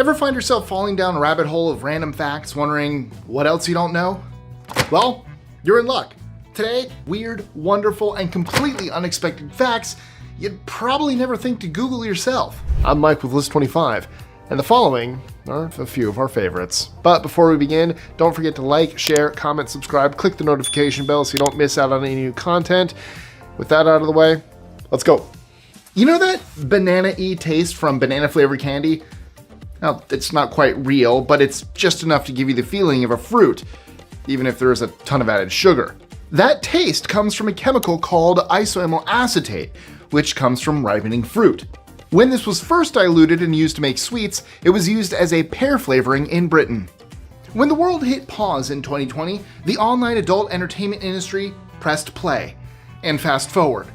Ever find yourself falling down a rabbit hole of random facts, wondering what else you don't know? Well, you're in luck. Today, weird, wonderful, and completely unexpected facts you'd probably never think to Google yourself. I'm Mike with List25, and the following are a few of our favorites. But before we begin, don't forget to like, share, comment, subscribe, click the notification bell so you don't miss out on any new content. With that out of the way, let's go. You know that banana-y taste from banana flavored candy? Now, it's not quite real, but it's just enough to give you the feeling of a fruit, even if there is a ton of added sugar. That taste comes from a chemical called isoamyl acetate, which comes from ripening fruit. When this was first diluted and used to make sweets, it was used as a pear flavoring in Britain. When the world hit pause in 2020, the online adult entertainment industry pressed play. And fast forward.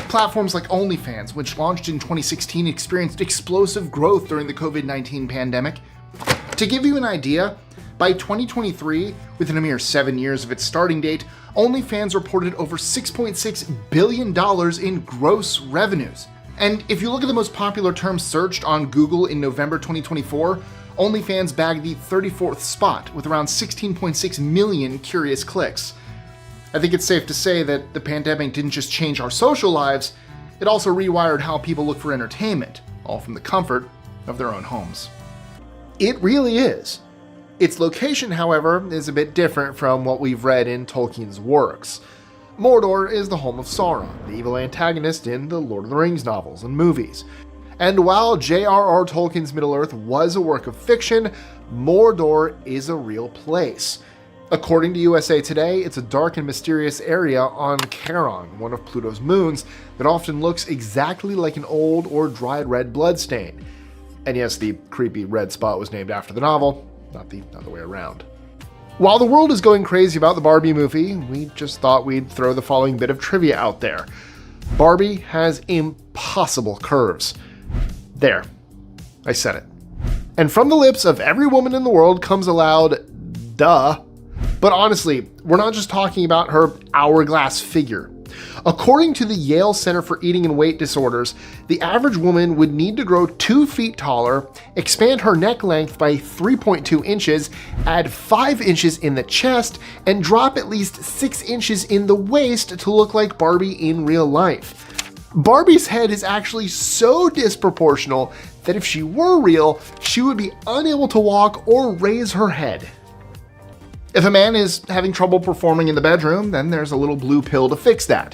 Platforms like OnlyFans, which launched in 2016, experienced explosive growth during the COVID-19 pandemic. To give you an idea, by 2023, within a mere 7 years of its starting date, OnlyFans reported over $6.6 billion in gross revenues. And if you look at the most popular terms searched on Google in November 2024, OnlyFans bagged the 34th spot with around 16.6 million curious clicks. I think it's safe to say that the pandemic didn't just change our social lives, it also rewired how people look for entertainment, all from the comfort of their own homes. It really is. Its location, however, is a bit different from what we've read in Tolkien's works. Mordor is the home of Sauron, the evil antagonist in the Lord of the Rings novels and movies. And while J.R.R. Tolkien's Middle-earth was a work of fiction, Mordor is a real place. According to USA Today, it's a dark and mysterious area on Charon, one of Pluto's moons, that often looks exactly like an old or dried red bloodstain. And yes, the creepy red spot was named after the novel, not the other way around. While the world is going crazy about the Barbie movie, we just thought we'd throw the following bit of trivia out there. Barbie has impossible curves. There, I said it. And from the lips of every woman in the world comes a loud, duh. But honestly, we're not just talking about her hourglass figure. According to the Yale Center for Eating and Weight Disorders, the average woman would need to grow 2 feet taller, expand her neck length by 3.2 inches, add 5 inches in the chest, and drop at least 6 inches in the waist to look like Barbie in real life. Barbie's head is actually so disproportional that if she were real, she would be unable to walk or raise her head. If a man is having trouble performing in the bedroom, then there's a little blue pill to fix that.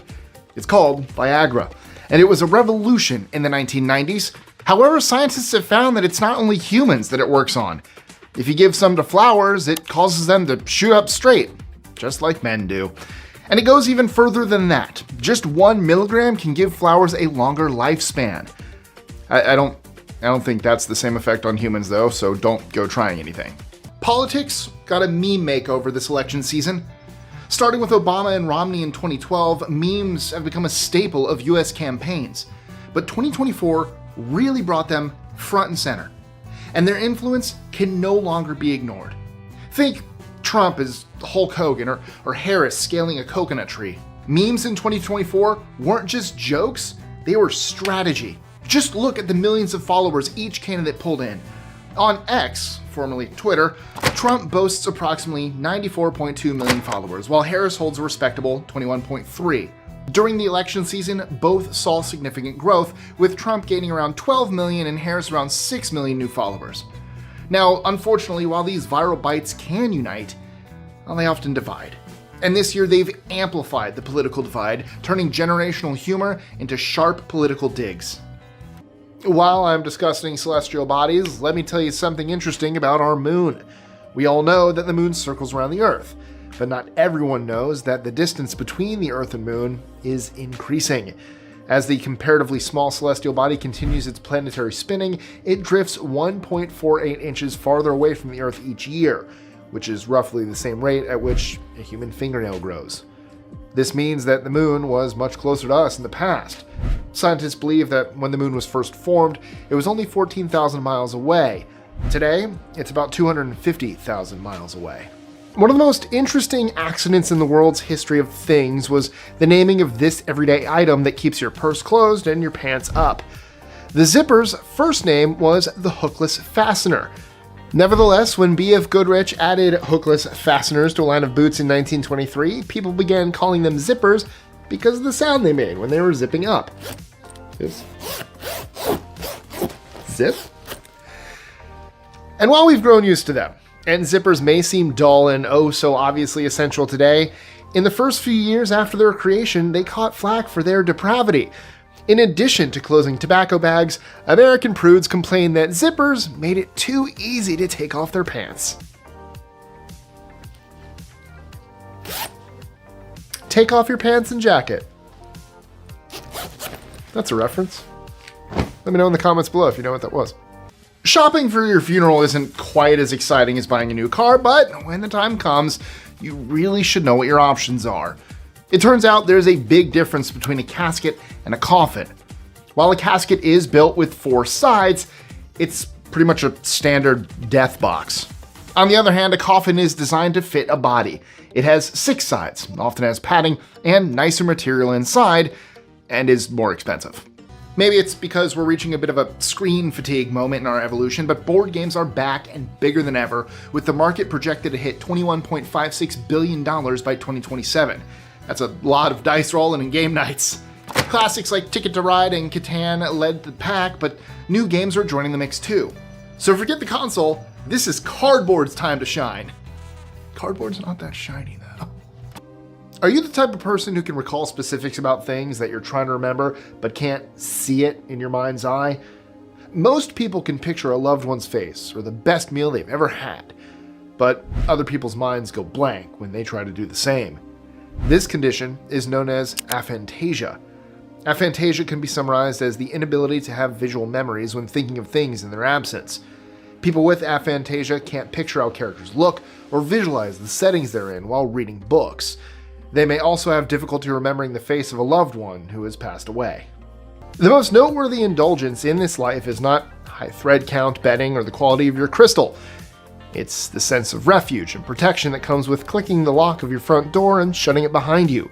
It's called Viagra, and it was a revolution in the 1990s. However, scientists have found that it's not only humans that it works on. If you give some to flowers, it causes them to shoot up straight, just like men do. And it goes even further than that. Just 1 milligram can give flowers a longer lifespan. I don't think that's the same effect on humans though, so don't go trying anything. Politics got a meme makeover this election season. Starting with Obama and Romney in 2012, memes have become a staple of US campaigns. But 2024 really brought them front and center. And their influence can no longer be ignored. Think Trump as Hulk Hogan or Harris scaling a coconut tree. Memes in 2024 weren't just jokes, they were strategy. Just look at the millions of followers each candidate pulled in. On X, formerly Twitter, Trump boasts approximately 94.2 million followers, while Harris holds a respectable 21.3. During the election season, both saw significant growth, with Trump gaining around 12 million and Harris around 6 million new followers. Now, unfortunately, while these viral bites can unite, well, they often divide. And this year they've amplified the political divide, turning generational humor into sharp political digs. While I'm discussing celestial bodies, let me tell you something interesting about our moon. We all know that the moon circles around the Earth, but not everyone knows that the distance between the Earth and moon is increasing. As the comparatively small celestial body continues its planetary spinning, it drifts 1.48 inches farther away from the Earth each year, which is roughly the same rate at which a human fingernail grows. This means that the moon was much closer to us in the past. Scientists believe that when the moon was first formed, it was only 14,000 miles away. Today, it's about 250,000 miles away. One of the most interesting accidents in the world's history of things was the naming of this everyday item that keeps your purse closed and your pants up. The zipper's first name was the hookless fastener. Nevertheless, when B.F. Goodrich added hookless fasteners to a line of boots in 1923, people began calling them zippers because of the sound they made when they were zipping up. This. Zip. And while we've grown used to them, and zippers may seem dull and oh so obviously essential today, in the first few years after their creation, they caught flack for their depravity. In addition to closing tobacco bags, American prudes complained that zippers made it too easy to take off their pants. Take off your pants and jacket. That's a reference. Let me know in the comments below if you know what that was. Shopping for your funeral isn't quite as exciting as buying a new car, but when the time comes, you really should know what your options are. It turns out there's a big difference between a casket and a coffin. While a casket is built with 4 sides, it's pretty much a standard death box. On the other hand, a coffin is designed to fit a body. It has 6 sides, often has padding and nicer material inside, and is more expensive. Maybe it's because we're reaching a bit of a screen fatigue moment in our evolution, but board games are back and bigger than ever, with the market projected to hit $21.56 billion by 2027. That's a lot of dice rolling and game nights. Classics like Ticket to Ride and Catan led the pack, but new games are joining the mix too. So forget the console, this is cardboard's time to shine. Cardboard's not that shiny though. Are you the type of person who can recall specifics about things that you're trying to remember but can't see it in your mind's eye? Most people can picture a loved one's face or the best meal they've ever had, but other people's minds go blank when they try to do the same. This condition is known as aphantasia. Aphantasia can be summarized as the inability to have visual memories when thinking of things in their absence. People with aphantasia can't picture how characters look or visualize the settings they're in while reading books. They may also have difficulty remembering the face of a loved one who has passed away. The most noteworthy indulgence in this life is not high thread count betting or the quality of your crystal. It's the sense of refuge and protection that comes with clicking the lock of your front door and shutting it behind you.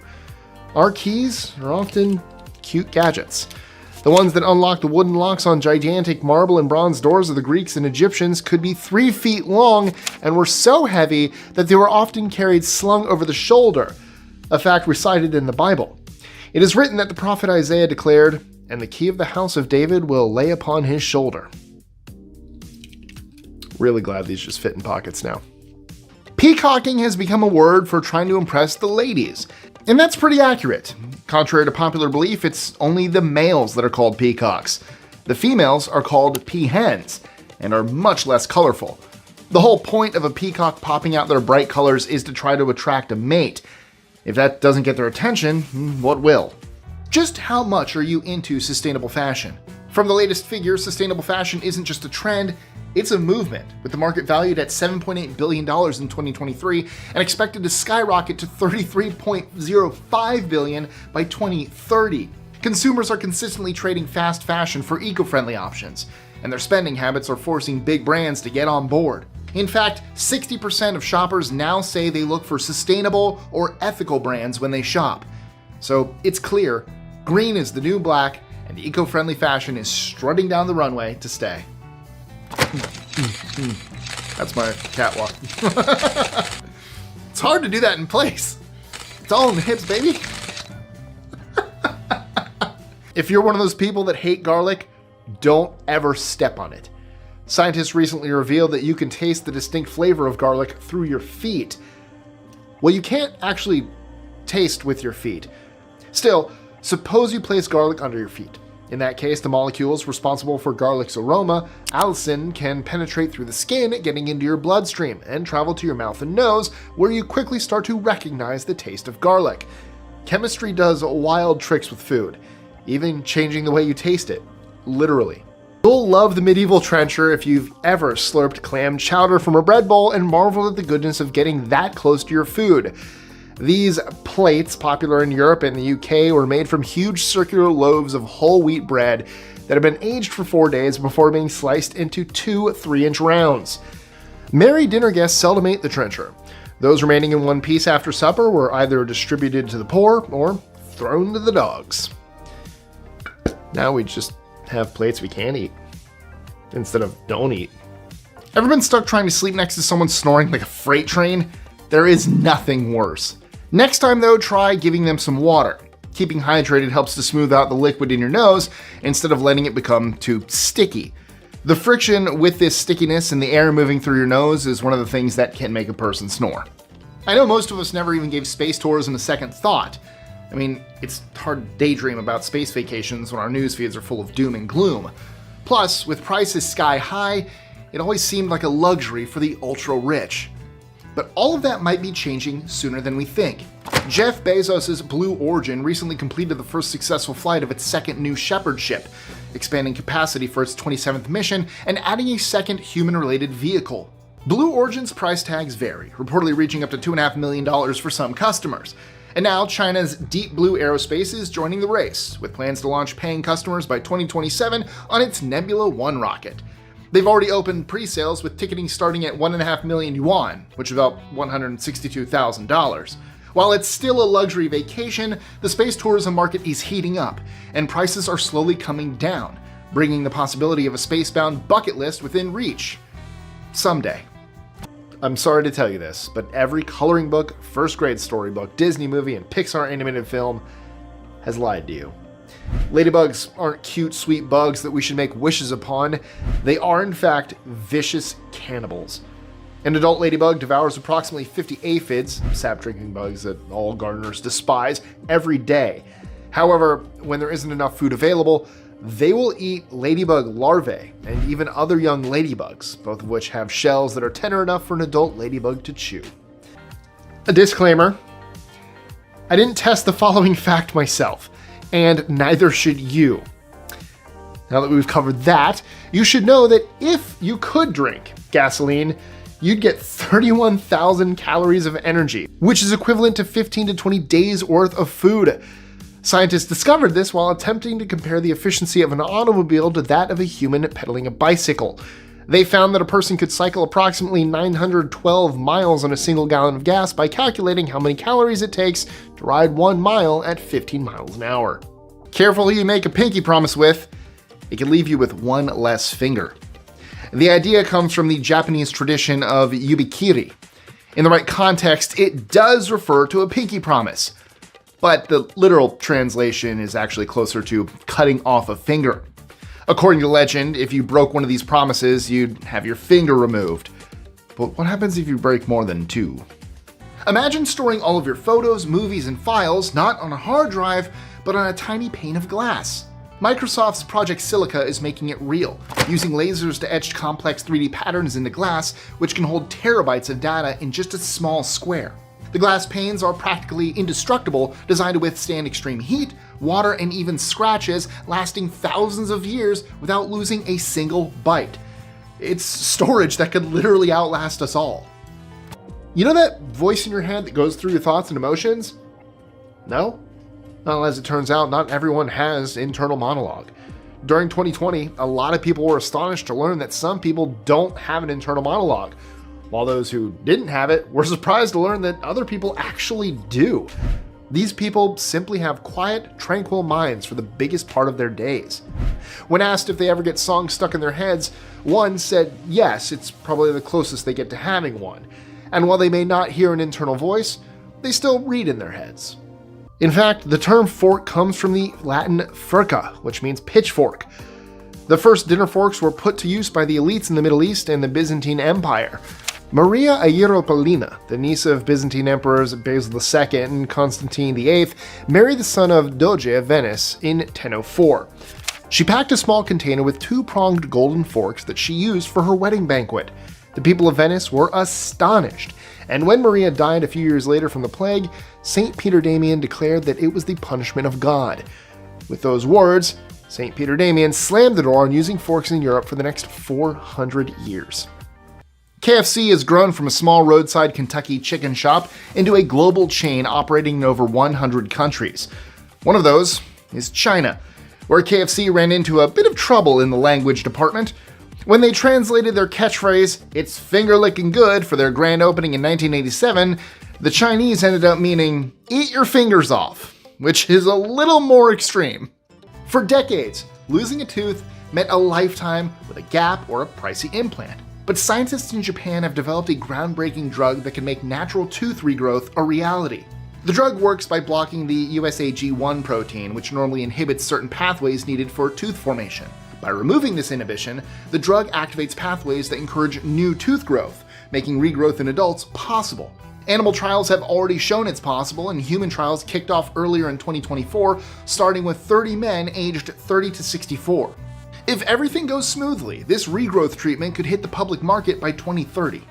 Our keys are often cute gadgets. The ones that unlock the wooden locks on gigantic marble and bronze doors of the Greeks and Egyptians could be 3 feet long and were so heavy that they were often carried slung over the shoulder, a fact recited in the Bible. It is written that the prophet Isaiah declared, "And the key of the house of David will lay upon his shoulder." Really glad these just fit in pockets now. Peacocking has become a word for trying to impress the ladies, and that's pretty accurate. Contrary to popular belief, it's only the males that are called peacocks. The females are called peahens, and are much less colorful. The whole point of a peacock popping out their bright colors is to try to attract a mate. If that doesn't get their attention, what will? Just how much are you into sustainable fashion? From the latest figures, sustainable fashion isn't just a trend, it's a movement, with the market valued at $7.8 billion in 2023 and expected to skyrocket to $33.05 billion by 2030. Consumers are consistently trading fast fashion for eco-friendly options, and their spending habits are forcing big brands to get on board. In fact, 60% of shoppers now say they look for sustainable or ethical brands when they shop. So it's clear, green is the new black, and eco-friendly fashion is strutting down the runway to stay. That's my catwalk. It's hard to do that in place. It's all in the hips, baby. If you're one of those people that hate garlic, don't ever step on it. Scientists recently revealed that you can taste the distinct flavor of garlic through your feet. Well, you can't actually taste with your feet. Still, suppose you place garlic under your feet. In that case, the molecules responsible for garlic's aroma, allicin, can penetrate through the skin, getting into your bloodstream, and travel to your mouth and nose, where you quickly start to recognize the taste of garlic. Chemistry does wild tricks with food, even changing the way you taste it. Literally. You'll love the medieval trencher if you've ever slurped clam chowder from a bread bowl and marveled at the goodness of getting that close to your food. These plates, popular in Europe and the UK, were made from huge circular loaves of whole wheat bread that had been aged for 4 days before being sliced into 2 3-inch rounds. Merry dinner guests seldom ate the trencher. Those remaining in one piece after supper were either distributed to the poor or thrown to the dogs. Now we just have plates we can eat instead of don't eat. Ever been stuck trying to sleep next to someone snoring like a freight train? There is nothing worse. Next time though, try giving them some water. Keeping hydrated helps to smooth out the liquid in your nose instead of letting it become too sticky. The friction with this stickiness and the air moving through your nose is one of the things that can make a person snore. I know most of us never even gave space tourism a second thought. I mean, it's hard to daydream about space vacations when our news feeds are full of doom and gloom. Plus, with prices sky high, it always seemed like a luxury for the ultra-rich. But all of that might be changing sooner than we think. Jeff Bezos' Blue Origin recently completed the first successful flight of its second New Shepard ship, expanding capacity for its 27th mission and adding a second human-related vehicle. Blue Origin's price tags vary, reportedly reaching up to $2.5 million for some customers. And now China's Deep Blue Aerospace is joining the race, with plans to launch paying customers by 2027 on its Nebula 1 rocket. They've already opened pre-sales with ticketing starting at 1.5 million yuan, which is about $162,000. While it's still a luxury vacation, the space tourism market is heating up, and prices are slowly coming down, bringing the possibility of a space-bound bucket list within reach. Someday. I'm sorry to tell you this, but every coloring book, first grade storybook, Disney movie, and Pixar animated film has lied to you. Ladybugs aren't cute, sweet bugs that we should make wishes upon. They are, in fact, vicious cannibals. An adult ladybug devours approximately 50 aphids, sap-drinking bugs that all gardeners despise, every day. However, when there isn't enough food available, they will eat ladybug larvae and even other young ladybugs, both of which have shells that are tender enough for an adult ladybug to chew. A disclaimer: I didn't test the following fact myself, and neither should you. Now that we've covered that, you should know that if you could drink gasoline, you'd get 31,000 calories of energy, which is equivalent to 15 to 20 days worth of food. Scientists discovered this while attempting to compare the efficiency of an automobile to that of a human pedaling a bicycle. They found that a person could cycle approximately 912 miles on a single gallon of gas by calculating how many calories it takes to ride 1 mile at 15 miles an hour. Careful who you make a pinky promise with. It can leave you with one less finger. The idea comes from the Japanese tradition of yubikiri. In the right context, it does refer to a pinky promise, but the literal translation is actually closer to cutting off a finger. According to legend, if you broke one of these promises, you'd have your finger removed. But what happens if you break more than 2? Imagine storing all of your photos, movies, and files not on a hard drive, but on a tiny pane of glass. Microsoft's Project Silica is making it real, using lasers to etch complex 3D patterns into glass, which can hold terabytes of data in just a small square. The glass panes are practically indestructible, designed to withstand extreme heat, water, and even scratches, lasting thousands of years without losing a single byte. It's storage that could literally outlast us all. You know that voice in your head that goes through your thoughts and emotions? No? Well, as it turns out, not everyone has internal monologue. During 2020, a lot of people were astonished to learn that some people don't have an internal monologue, while those who didn't have it were surprised to learn that other people actually do. These people simply have quiet, tranquil minds for the biggest part of their days. When asked if they ever get songs stuck in their heads, one said yes, it's probably the closest they get to having one. And while they may not hear an internal voice, they still read in their heads. In fact, the term fork comes from the Latin furca, which means pitchfork. The first dinner forks were put to use by the elites in the Middle East and the Byzantine Empire. Maria Aeropolina, the niece of Byzantine emperors Basil II and Constantine VIII, married the son of Doge of Venice in 1004. She packed a small container with 2-pronged golden forks that she used for her wedding banquet. The people of Venice were astonished, and when Maria died a few years later from the plague, St. Peter Damian declared that it was the punishment of God. With those words, St. Peter Damian slammed the door on using forks in Europe for the next 400 years. KFC has grown from a small roadside Kentucky chicken shop into a global chain operating in over 100 countries. One of those is China, where KFC ran into a bit of trouble in the language department. When they translated their catchphrase, "It's finger-licking good," for their grand opening in 1987, the Chinese ended up meaning, "Eat your fingers off," which is a little more extreme. For decades, losing a tooth meant a lifetime with a gap or a pricey implant. But scientists in Japan have developed a groundbreaking drug that can make natural tooth regrowth a reality. The drug works by blocking the USAG1 protein, which normally inhibits certain pathways needed for tooth formation. By removing this inhibition, the drug activates pathways that encourage new tooth growth, making regrowth in adults possible. Animal trials have already shown it's possible, and human trials kicked off earlier in 2024, starting with 30 men aged 30 to 64. If everything goes smoothly, this regrowth treatment could hit the public market by 2030.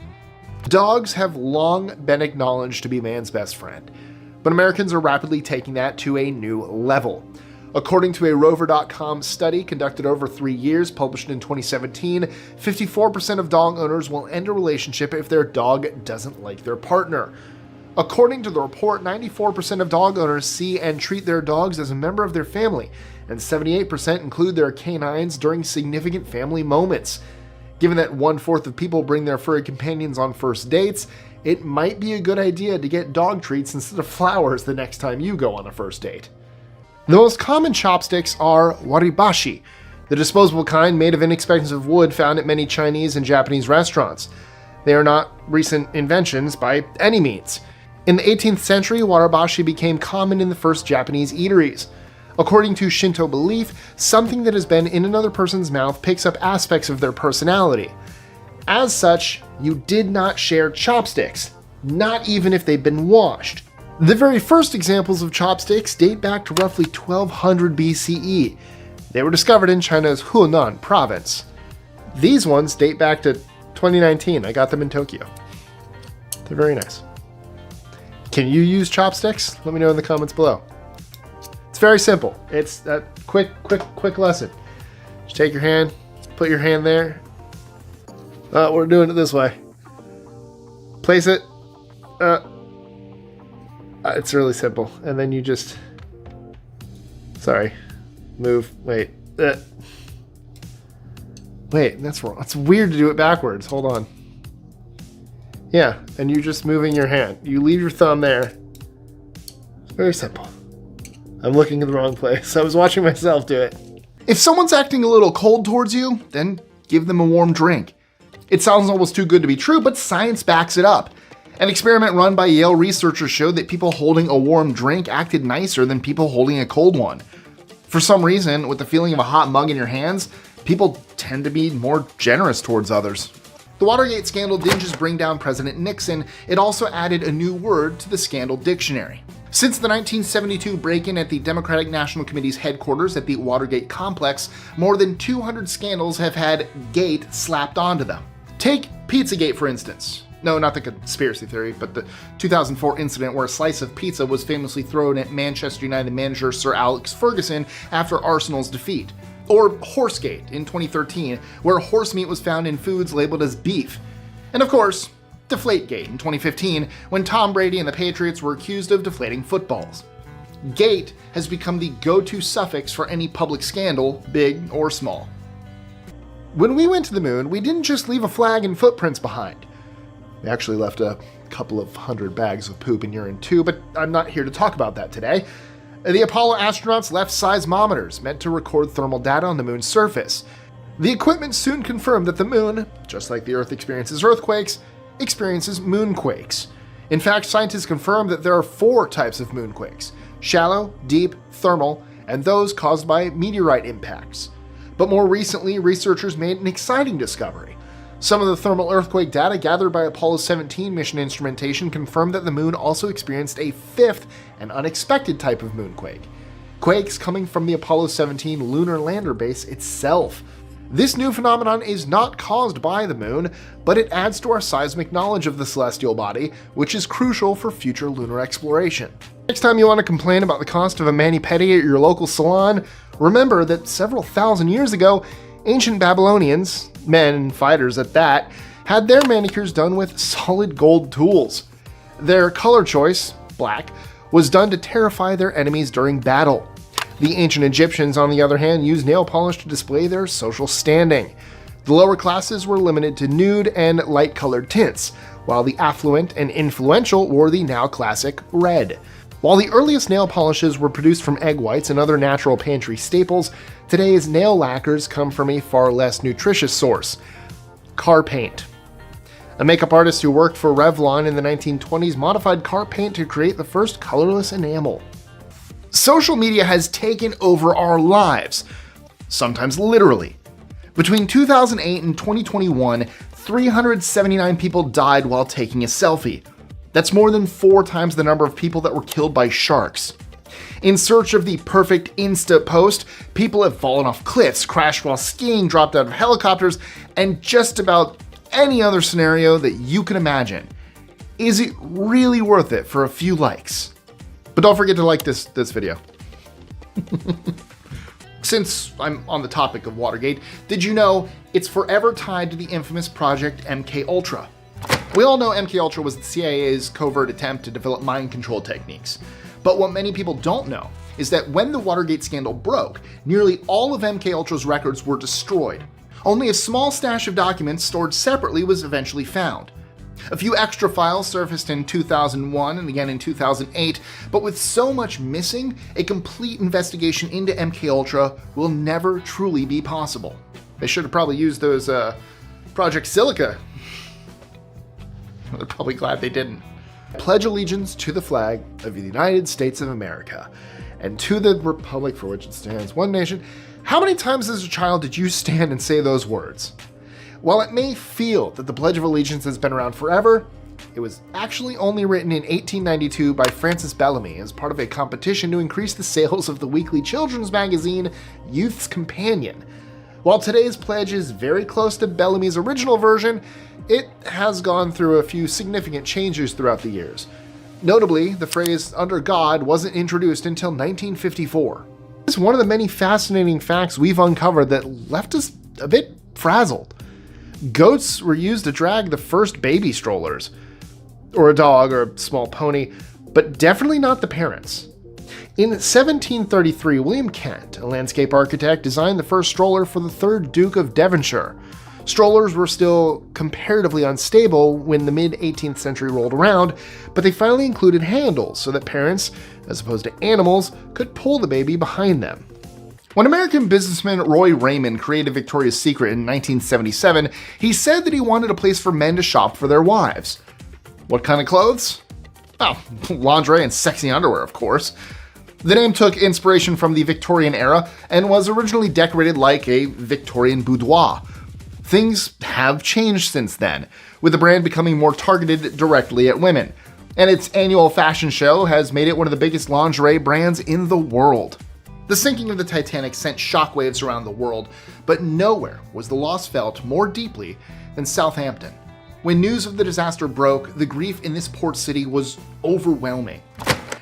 Dogs have long been acknowledged to be man's best friend, but Americans are rapidly taking that to a new level. According to a Rover.com study conducted over 3 years, published in 2017, 54% of dog owners will end a relationship if their dog doesn't like their partner. According to the report, 94% of dog owners see and treat their dogs as a member of their family, and 78% include their canines during significant family moments. Given that 1/4 of people bring their furry companions on first dates, it might be a good idea to get dog treats instead of flowers the next time you go on a first date. The most common chopsticks are waribashi, the disposable kind made of inexpensive wood found at many Chinese and Japanese restaurants. They are not recent inventions by any means. In the 18th century, waribashi became common in the first Japanese eateries. According to Shinto belief, something that has been in another person's mouth picks up aspects of their personality. As such, you did not share chopsticks, not even if they've been washed. The very first examples of chopsticks date back to roughly 1200 BCE. They were discovered in China's Hunan province. These ones date back to 2019. I got them in Tokyo. They're very nice. Can you use chopsticks? Let me know in the comments below. It's very simple. It's a quick lesson. Just take your hand, put your hand there. We're doing it this way. Place it. It's really simple. And then you just... Sorry. Move. Wait. Wait, that's wrong. It's weird to do it backwards. Hold on. Yeah, and you're just moving your hand. You leave your thumb there. It's very simple. I'm looking in the wrong place. I was watching myself do it. If someone's acting a little cold towards you, then give them a warm drink. It sounds almost too good to be true, but science backs it up. An experiment run by Yale researchers showed that people holding a warm drink acted nicer than people holding a cold one. For some reason, with the feeling of a hot mug in your hands, people tend to be more generous towards others. The Watergate scandal didn't just bring down President Nixon, it also added a new word to the scandal dictionary. Since the 1972 break-in at the Democratic National Committee's headquarters at the Watergate complex, more than 200 scandals have had "gate" slapped onto them. Take Pizzagate, for instance. No, not the conspiracy theory, but the 2004 incident where a slice of pizza was famously thrown at Manchester United manager Sir Alex Ferguson after Arsenal's defeat. Or Horsegate in 2013, where horse meat was found in foods labeled as beef. And of course, Deflategate in 2015, when Tom Brady and the Patriots were accused of deflating footballs. Gate has become the go-to suffix for any public scandal, big or small. When we went to the moon, we didn't just leave a flag and footprints behind. We actually left a couple of hundred bags of poop and urine too, but I'm not here to talk about that today. The Apollo astronauts left seismometers meant to record thermal data on the moon's surface. The equipment soon confirmed that the moon, just like the Earth experiences earthquakes, experiences moonquakes. In fact, scientists confirmed that there are 4 types of moonquakes: shallow, deep, thermal, and those caused by meteorite impacts. But more recently, researchers made an exciting discovery. Some of the thermal earthquake data gathered by Apollo 17 mission instrumentation confirmed that the moon also experienced a 5th and unexpected type of moonquake. Quakes coming from the Apollo 17 lunar lander base itself. This new phenomenon is not caused by the moon, but it adds to our seismic knowledge of the celestial body, which is crucial for future lunar exploration. Next time you want to complain about the cost of a mani-pedi at your local salon, remember that several thousand years ago, ancient Babylonians, men and fighters at that, had their manicures done with solid gold tools. Their color choice, black, was done to terrify their enemies during battle. The ancient Egyptians, on the other hand, used nail polish to display their social standing. The lower classes were limited to nude and light-colored tints, while the affluent and influential wore the now classic red. While the earliest nail polishes were produced from egg whites and other natural pantry staples, today's nail lacquers come from a far less nutritious source: car paint. A makeup artist who worked for Revlon in the 1920s modified car paint to create the first colorless enamel. Social media has taken over our lives, sometimes literally. Between 2008 and 2021, 379 people died while taking a selfie. That's more than 4 times the number of people that were killed by sharks. In search of the perfect Insta post, people have fallen off cliffs, crashed while skiing, dropped out of helicopters, and just about any other scenario that you can imagine. Is it really worth it for a few likes? But don't forget to like this video. Since I'm on the topic of Watergate, did you know it's forever tied to the infamous Project MKUltra? We all know MKUltra was the CIA's covert attempt to develop mind control techniques. But what many people don't know is that when the Watergate scandal broke, nearly all of MKUltra's records were destroyed. Only a small stash of documents stored separately was eventually found. A few extra files surfaced in 2001 and again in 2008, but with so much missing, a complete investigation into MKUltra will never truly be possible. They should have probably used those Project Silica. They're probably glad they didn't. Pledge allegiance to the flag of the United States of America and to the republic for which it stands, one nation. How many times as a child did you stand and say those words? While it may feel that the Pledge of Allegiance has been around forever, it was actually only written in 1892 by Francis Bellamy as part of a competition to increase the sales of the weekly children's magazine Youth's Companion. While today's pledge is very close to Bellamy's original version, it has gone through a few significant changes throughout the years. Notably, the phrase "under God" wasn't introduced until 1954. It's one of the many fascinating facts we've uncovered that left us a bit frazzled. Goats were used to drag the first baby strollers, or a dog or a small pony, but definitely not the parents. In 1733, William Kent, a landscape architect, designed the first stroller for the 3rd Duke of Devonshire. Strollers were still comparatively unstable when the mid-18th century rolled around, but they finally included handles so that parents, as opposed to animals, could pull the baby behind them. When American businessman Roy Raymond created Victoria's Secret in 1977, he said that he wanted a place for men to shop for their wives. What kind of clothes? Well, lingerie and sexy underwear, of course. The name took inspiration from the Victorian era and was originally decorated like a Victorian boudoir. Things have changed since then, with the brand becoming more targeted directly at women, and its annual fashion show has made it one of the biggest lingerie brands in the world. The sinking of the Titanic sent shockwaves around the world, but nowhere was the loss felt more deeply than Southampton. When news of the disaster broke, the grief in this port city was overwhelming.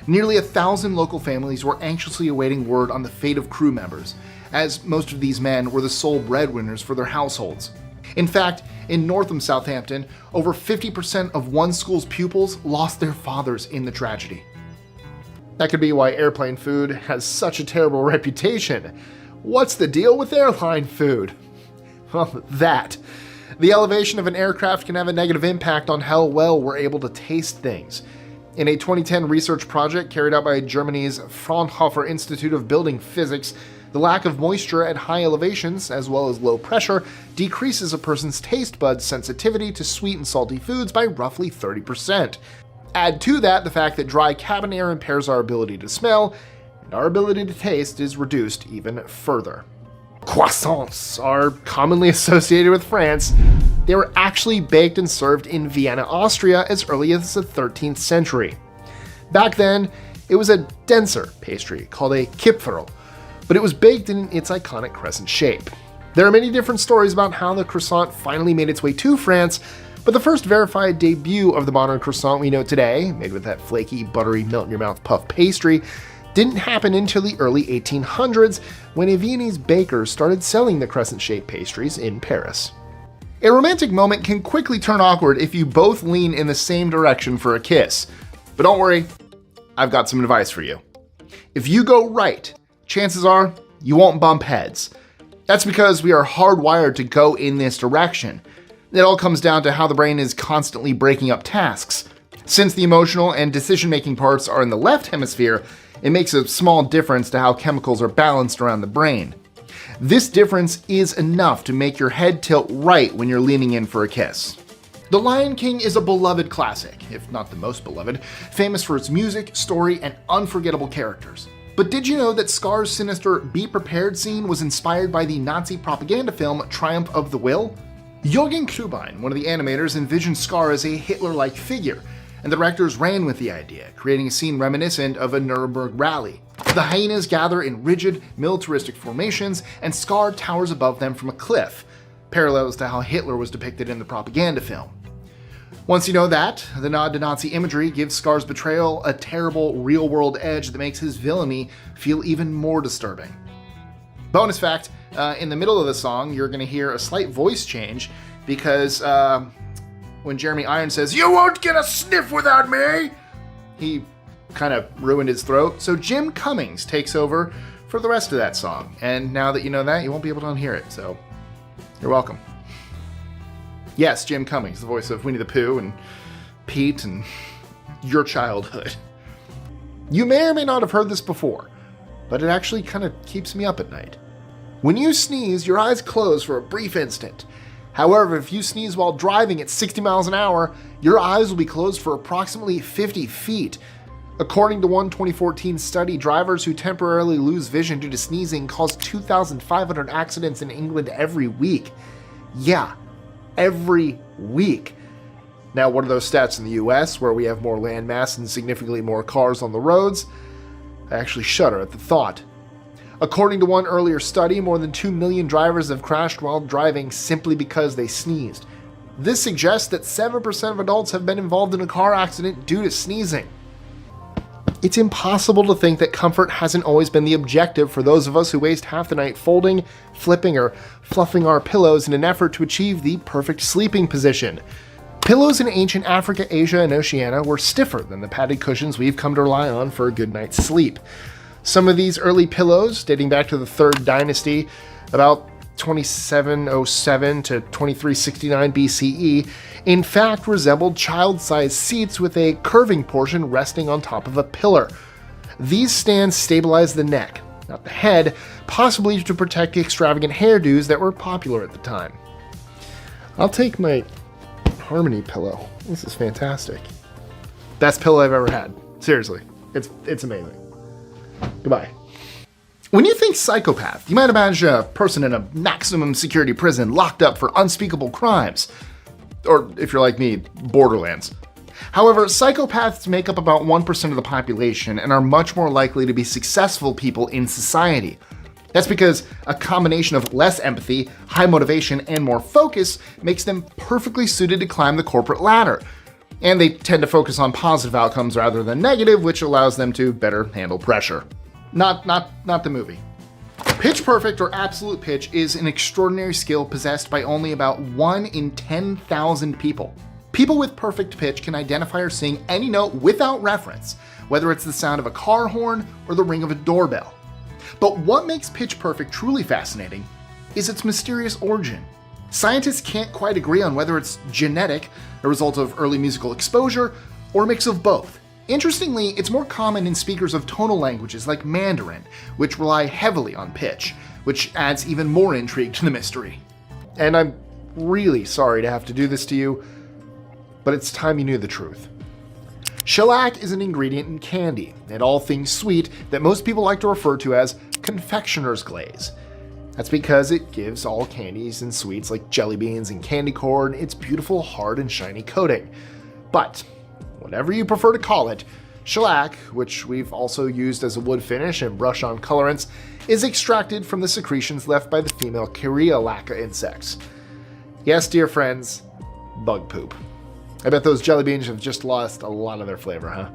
Nearly 1,000 local families were anxiously awaiting word on the fate of crew members, as most of these men were the sole breadwinners for their households. In fact, in Northam, Southampton, over 50% of one school's pupils lost their fathers in the tragedy. That could be why airplane food has such a terrible reputation. What's the deal with airline food? Well, that. The elevation of an aircraft can have a negative impact on how well we're able to taste things. In a 2010 research project carried out by Germany's Fraunhofer Institute of Building Physics, the lack of moisture at high elevations, as well as low pressure, decreases a person's taste buds' sensitivity to sweet and salty foods by roughly 30%. Add to that the fact that dry cabin air impairs our ability to smell, and our ability to taste is reduced even further. Croissants are commonly associated with France. They were actually baked and served in Vienna, Austria as early as the 13th century. Back then, it was a denser pastry called a Kipferl, but it was baked in its iconic crescent shape. There are many different stories about how the croissant finally made its way to France, but the first verified debut of the modern croissant we know today, made with that flaky, buttery, melt-in-your-mouth puff pastry, didn't happen until the early 1800s when a Viennese baker started selling the crescent-shaped pastries in Paris. A romantic moment can quickly turn awkward if you both lean in the same direction for a kiss. But don't worry, I've got some advice for you. If you go right, chances are you won't bump heads. That's because we are hardwired to go in this direction. It all comes down to how the brain is constantly breaking up tasks. Since the emotional and decision-making parts are in the left hemisphere, it makes a small difference to how chemicals are balanced around the brain. This difference is enough to make your head tilt right when you're leaning in for a kiss. The Lion King is a beloved classic, if not the most beloved, famous for its music, story, and unforgettable characters. But did you know that Scar's sinister Be Prepared scene was inspired by the Nazi propaganda film Triumph of the Will? Jürgen Klubine, one of the animators, envisioned Scar as a Hitler-like figure, and the directors ran with the idea, creating a scene reminiscent of a Nuremberg rally. The hyenas gather in rigid, militaristic formations, and Scar towers above them from a cliff, parallels to how Hitler was depicted in the propaganda film. Once you know that, the nod to Nazi imagery gives Scar's betrayal a terrible, real-world edge that makes his villainy feel even more disturbing. Bonus fact, in the middle of the song, you're going to hear a slight voice change because when Jeremy Irons says, "You won't get a sniff without me," he kind of ruined his throat, so Jim Cummings takes over for the rest of that song. And now that you know that, you won't be able to unhear it, so you're welcome. Yes, Jim Cummings, the voice of Winnie the Pooh and Pete and your childhood. You may or may not have heard this before, but it actually kind of keeps me up at night. When you sneeze, your eyes close for a brief instant. However, if you sneeze while driving at 60 miles an hour, your eyes will be closed for approximately 50 feet. According to one 2014 study, drivers who temporarily lose vision due to sneezing cause 2,500 accidents in England every week. Yeah, every week. Now, what are those stats in the US, where we have more landmass and significantly more cars on the roads? I actually shudder at the thought. According to one earlier study, more than 2 million drivers have crashed while driving simply because they sneezed. This suggests that 7% of adults have been involved in a car accident due to sneezing. It's impossible to think that comfort hasn't always been the objective for those of us who waste half the night folding, flipping, or fluffing our pillows in an effort to achieve the perfect sleeping position. Pillows in ancient Africa, Asia, and Oceania were stiffer than the padded cushions we've come to rely on for a good night's sleep. Some of these early pillows, dating back to the Third Dynasty, about 2707 to 2369 BCE, in fact resembled child-sized seats with a curving portion resting on top of a pillar. These stands stabilized the neck, not the head, possibly to protect the extravagant hairdos that were popular at the time. I'll take my Harmony pillow. This is fantastic. Best pillow I've ever had. Seriously, it's amazing. Goodbye. When you think psychopath, you might imagine a person in a maximum security prison locked up for unspeakable crimes. Or, if you're like me, Borderlands. However, psychopaths make up about 1% of the population and are much more likely to be successful people in society. That's because a combination of less empathy, high motivation, and more focus makes them perfectly suited to climb the corporate ladder. And they tend to focus on positive outcomes rather than negative, which allows them to better handle pressure. Not the movie. Pitch perfect or absolute pitch is an extraordinary skill possessed by only about 1 in 10,000 people. People with perfect pitch can identify or sing any note without reference, whether it's the sound of a car horn or the ring of a doorbell. But what makes pitch perfect truly fascinating is its mysterious origin. Scientists can't quite agree on whether it's genetic, a result of early musical exposure, or a mix of both. Interestingly, it's more common in speakers of tonal languages like Mandarin, which rely heavily on pitch, which adds even more intrigue to the mystery. And I'm really sorry to have to do this to you, but it's time you knew the truth. Shellac is an ingredient in candy and all things sweet that most people like to refer to as confectioner's glaze. That's because it gives all candies and sweets like jelly beans and candy corn its beautiful, hard, and shiny coating. But whatever you prefer to call it, shellac, which we've also used as a wood finish and brush-on colorants, is extracted from the secretions left by the female Caryolaca insects. Yes, dear friends, bug poop. I bet those jelly beans have just lost a lot of their flavor, huh?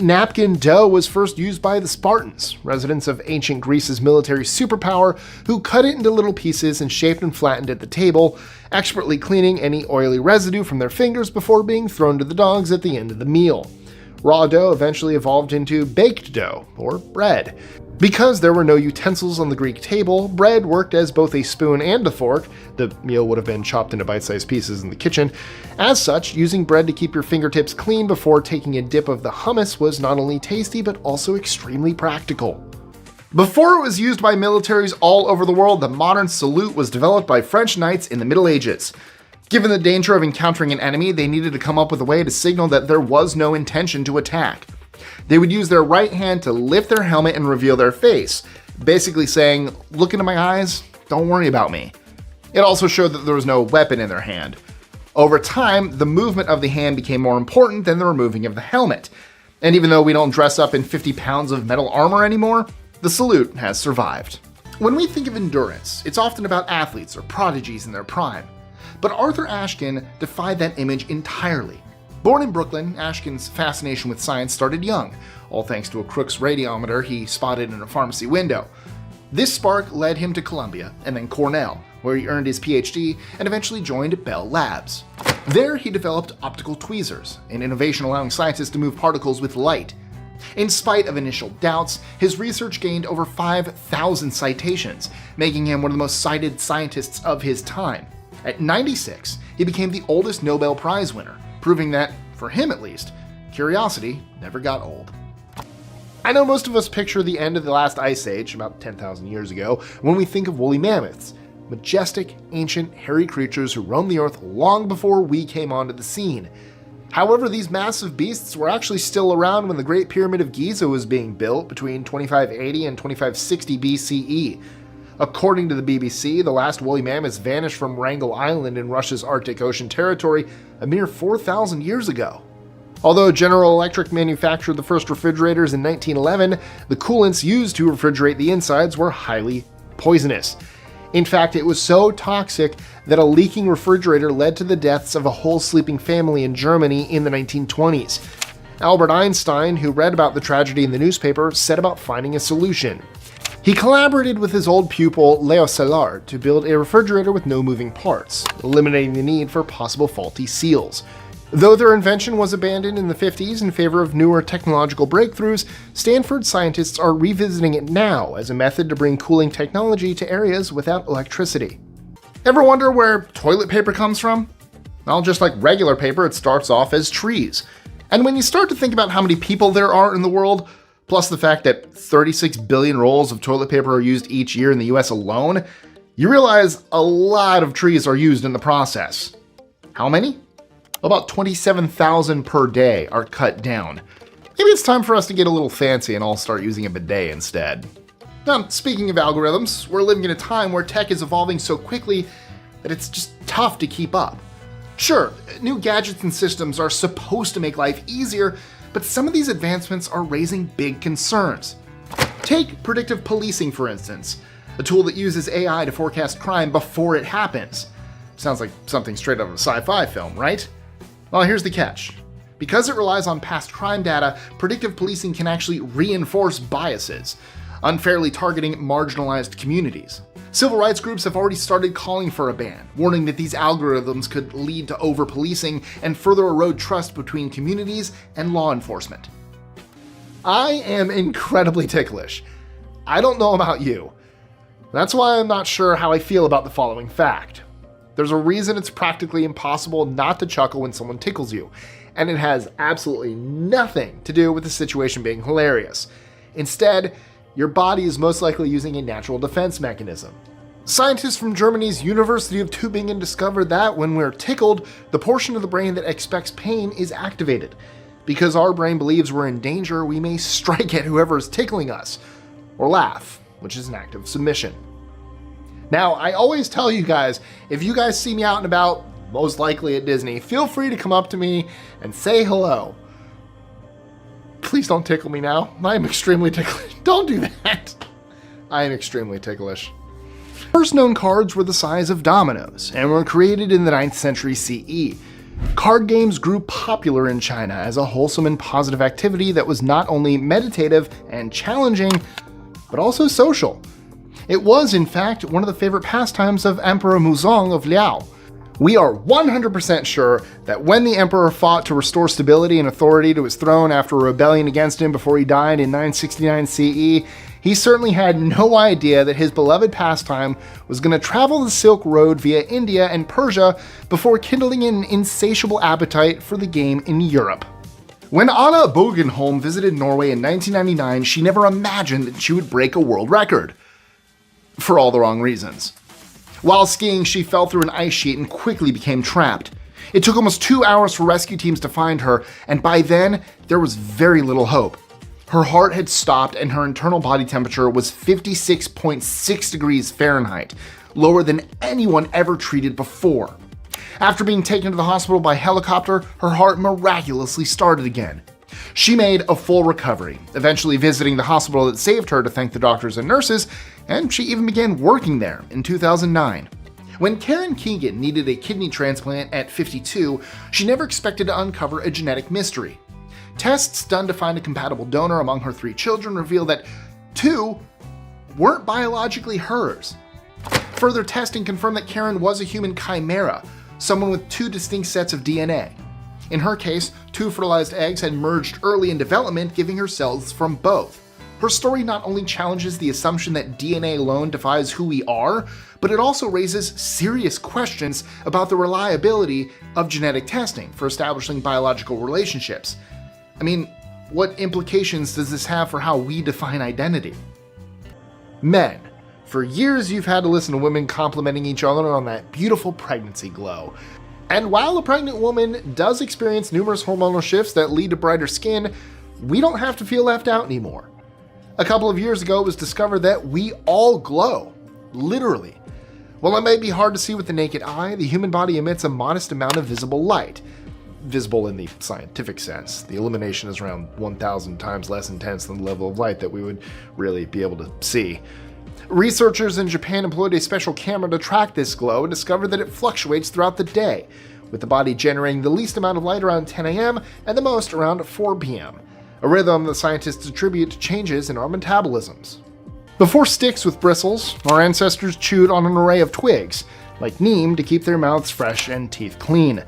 Napkin dough was first used by the Spartans, residents of ancient Greece's military superpower, who cut it into little pieces and shaped and flattened at the table, expertly cleaning any oily residue from their fingers before being thrown to the dogs at the end of the meal. Raw dough eventually evolved into baked dough, or bread. Because there were no utensils on the Greek table, bread worked as both a spoon and a fork. The meal would have been chopped into bite-sized pieces in the kitchen. As such, using bread to keep your fingertips clean before taking a dip of the hummus was not only tasty, but also extremely practical. Before it was used by militaries all over the world, the modern salute was developed by French knights in the Middle Ages. Given the danger of encountering an enemy, they needed to come up with a way to signal that there was no intention to attack. They would use their right hand to lift their helmet and reveal their face, basically saying, "Look into my eyes, don't worry about me." It also showed that there was no weapon in their hand. Over time, the movement of the hand became more important than the removing of the helmet. And even though we don't dress up in 50 pounds of metal armor anymore, the salute has survived. When we think of endurance, it's often about athletes or prodigies in their prime. But Arthur Ashkin defied that image entirely. Born in Brooklyn, Ashkin's fascination with science started young, all thanks to a Crookes radiometer he spotted in a pharmacy window. This spark led him to Columbia and then Cornell, where he earned his PhD and eventually joined Bell Labs. There he developed optical tweezers, an innovation allowing scientists to move particles with light. In spite of initial doubts, his research gained over 5,000 citations, making him one of the most cited scientists of his time. At 96, he became the oldest Nobel Prize winner, proving that, for him at least, curiosity never got old. I know most of us picture the end of the last ice age, about 10,000 years ago, when we think of woolly mammoths, majestic, ancient, hairy creatures who roamed the earth long before we came onto the scene. However, these massive beasts were actually still around when the Great Pyramid of Giza was being built between 2580 and 2560 BCE. According to the BBC, the last woolly mammoths vanished from Wrangel Island in Russia's Arctic Ocean territory a mere 4,000 years ago. Although General Electric manufactured the first refrigerators in 1911, the coolants used to refrigerate the insides were highly poisonous. In fact, it was so toxic that a leaking refrigerator led to the deaths of a whole sleeping family in Germany in the 1920s. Albert Einstein, who read about the tragedy in the newspaper, set about finding a solution. He collaborated with his old pupil Leo Szilard to build a refrigerator with no moving parts, eliminating the need for possible faulty seals. Though their invention was abandoned in the 50s in favor of newer technological breakthroughs, Stanford scientists are revisiting it now as a method to bring cooling technology to areas without electricity. Ever wonder where toilet paper comes from? Well, just like regular paper, it starts off as trees. And when you start to think about how many people there are in the world, plus the fact that 36 billion rolls of toilet paper are used each year in the US alone, you realize a lot of trees are used in the process. How many? About 27,000 per day are cut down. Maybe it's time for us to get a little fancy and all start using a bidet instead. Now, speaking of algorithms, we're living in a time where tech is evolving so quickly that it's just tough to keep up. Sure, new gadgets and systems are supposed to make life easier, but some of these advancements are raising big concerns. Take predictive policing, for instance, a tool that uses AI to forecast crime before it happens. Sounds like something straight out of a sci-fi film, right? Well, here's the catch. Because it relies on past crime data, predictive policing can actually reinforce biases, unfairly targeting marginalized communities. Civil rights groups have already started calling for a ban, warning that these algorithms could lead to over-policing and further erode trust between communities and law enforcement. I am incredibly ticklish. I don't know about you. That's why I'm not sure how I feel about the following fact. There's a reason it's practically impossible not to chuckle when someone tickles you, and it has absolutely nothing to do with the situation being hilarious. Instead, your body is most likely using a natural defense mechanism. Scientists from Germany's University of Tübingen discovered that when we're tickled, the portion of the brain that expects pain is activated. Because our brain believes we're in danger, we may strike at whoever is tickling us, or laugh, which is an act of submission. Now, I always tell you guys, if you guys see me out and about, most likely at Disney, feel free to come up to me and say hello. Please don't tickle me now. I am extremely ticklish. Don't do that. I am extremely ticklish. First known cards were the size of dominoes and were created in the 9th century CE. Card games grew popular in China as a wholesome and positive activity that was not only meditative and challenging, but also social. It was, in fact, one of the favorite pastimes of Emperor Muzong of Liao. We are 100% sure that when the emperor fought to restore stability and authority to his throne after a rebellion against him before he died in 969 CE, He certainly had no idea that his beloved pastime was going to travel the Silk Road via India and Persia before kindling an insatiable appetite for the game in Europe. When Anna Bogenholm visited Norway in 1999, she never imagined that she would break a world record. For all the wrong reasons. While skiing, she fell through an ice sheet and quickly became trapped. It took almost 2 hours for rescue teams to find her, and by then, there was very little hope. Her heart had stopped and her internal body temperature was 56.6 degrees Fahrenheit, lower than anyone ever treated before. After being taken to the hospital by helicopter, her heart miraculously started again. She made a full recovery, eventually visiting the hospital that saved her to thank the doctors and nurses, and she even began working there in 2009. When Karen Keegan needed a kidney transplant at 52, she never expected to uncover a genetic mystery. Tests done to find a compatible donor among her 3 children revealed that 2 weren't biologically hers. Further testing confirmed that Karen was a human chimera, someone with 2 distinct sets of DNA. In her case, 2 fertilized eggs had merged early in development, giving her cells from both. Her story not only challenges the assumption that DNA alone defines who we are, but it also raises serious questions about the reliability of genetic testing for establishing biological relationships. I mean, what implications does this have for how we define identity? Men. For years you've had to listen to women complimenting each other on that beautiful pregnancy glow. And while a pregnant woman does experience numerous hormonal shifts that lead to brighter skin, we don't have to feel left out anymore. A couple of years ago, it was discovered that we all glow. Literally. While it may be hard to see with the naked eye, the human body emits a modest amount of visible light. Visible in the scientific sense. The illumination is around 1,000 times less intense than the level of light that we would really be able to see. Researchers in Japan employed a special camera to track this glow and discovered that it fluctuates throughout the day, with the body generating the least amount of light around 10 a.m. and the most around 4 p.m., a rhythm that scientists attribute to changes in our metabolisms. Before sticks with bristles, our ancestors chewed on an array of twigs, like neem, to keep their mouths fresh and teeth clean.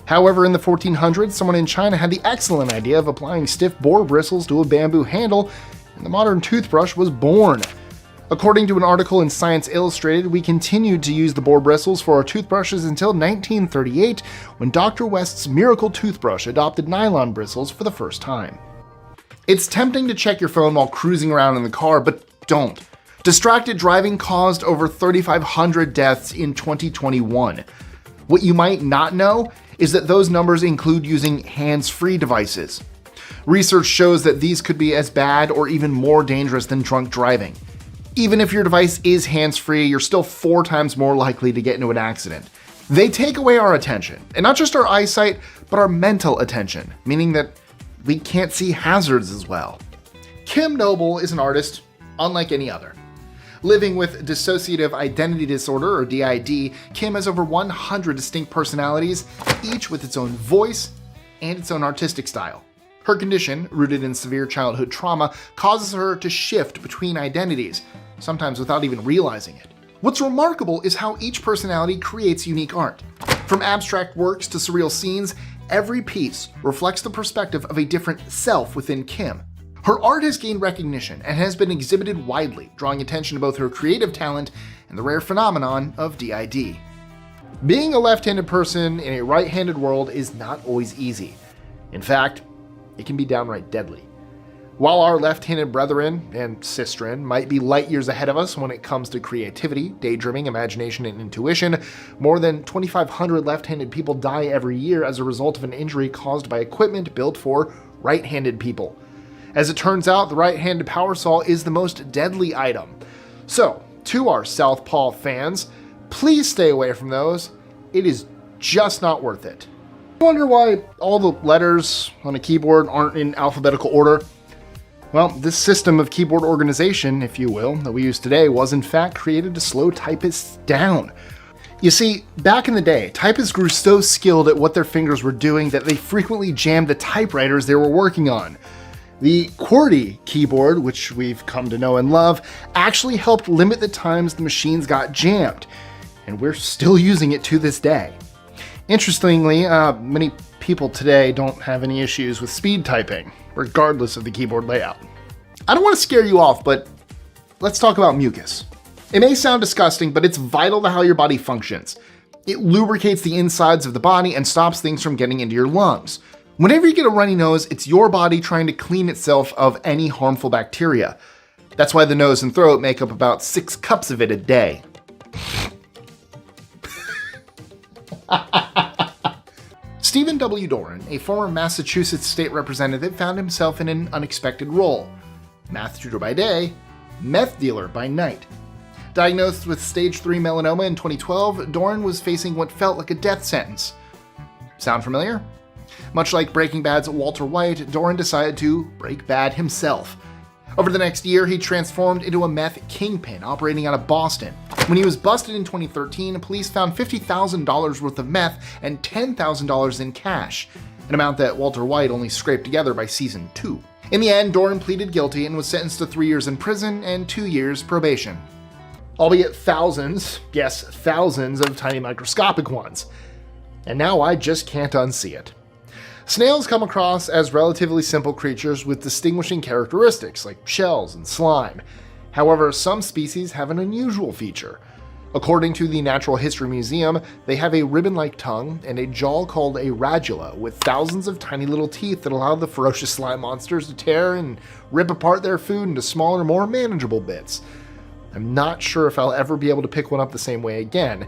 However, in the 1400s, someone in China had the excellent idea of applying stiff boar bristles to a bamboo handle, and the modern toothbrush was born. According to an article in Science Illustrated, we continued to use the boar bristles for our toothbrushes until 1938, when Dr. West's miracle toothbrush adopted nylon bristles for the first time. It's tempting to check your phone while cruising around in the car, but don't. Distracted driving caused over 3,500 deaths in 2021. What you might not know is that those numbers include using hands-free devices. Research shows that these could be as bad or even more dangerous than drunk driving. Even if your device is hands-free, you're still 4 times more likely to get into an accident. They take away our attention, and not just our eyesight, but our mental attention, meaning that we can't see hazards as well. Kim Noble is an artist unlike any other. Living with dissociative identity disorder, or DID, Kim has over 100 distinct personalities, each with its own voice and its own artistic style. Her condition, rooted in severe childhood trauma, causes her to shift between identities, sometimes without even realizing it. What's remarkable is how each personality creates unique art. From abstract works to surreal scenes, every piece reflects the perspective of a different self within Kim. Her art has gained recognition and has been exhibited widely, drawing attention to both her creative talent and the rare phenomenon of DID. Being a left-handed person in a right-handed world is not always easy. In fact, it can be downright deadly. While our left-handed brethren and sistren might be light years ahead of us when it comes to creativity, daydreaming, imagination, and intuition, more than 2,500 left-handed people die every year as a result of an injury caused by equipment built for right-handed people. As it turns out, the right-handed power saw is the most deadly item. So, to our Southpaw fans, please stay away from those. It is just not worth it. I wonder why all the letters on a keyboard aren't in alphabetical order. Well, this system of keyboard organization, if you will, that we use today was in fact created to slow typists down. You see, back in the day, typists grew so skilled at what their fingers were doing that they frequently jammed the typewriters they were working on. The QWERTY keyboard, which we've come to know and love, actually helped limit the times the machines got jammed, and we're still using it to this day. Interestingly, many people today don't have any issues with speed typing, regardless of the keyboard layout. I don't want to scare you off, but let's talk about mucus. It may sound disgusting, but it's vital to how your body functions. It lubricates the insides of the body and stops things from getting into your lungs. Whenever you get a runny nose, it's your body trying to clean itself of any harmful bacteria. That's why the nose and throat make up about 6 cups of it a day. Stephen W. Doran, a former Massachusetts state representative, found himself in an unexpected role. Math tutor by day, meth dealer by night. Diagnosed with stage 3 melanoma in 2012, Doran was facing what felt like a death sentence. Sound familiar? Much like Breaking Bad's Walter White, Doran decided to break bad himself. Over the next year, he transformed into a meth kingpin operating out of Boston. When he was busted in 2013, police found $50,000 worth of meth and $10,000 in cash, an amount that Walter White only scraped together by season 2. In the end, Doran pleaded guilty and was sentenced to 3 years in prison and 2 years probation. Albeit thousands, yes, thousands of tiny microscopic ones. And now I just can't unsee it. Snails come across as relatively simple creatures with distinguishing characteristics like shells and slime. However, some species have an unusual feature. According to the Natural History Museum, they have a ribbon-like tongue and a jaw called a radula with thousands of tiny little teeth that allow the ferocious slime monsters to tear and rip apart their food into smaller, more manageable bits. I'm not sure if I'll ever be able to pick one up the same way again.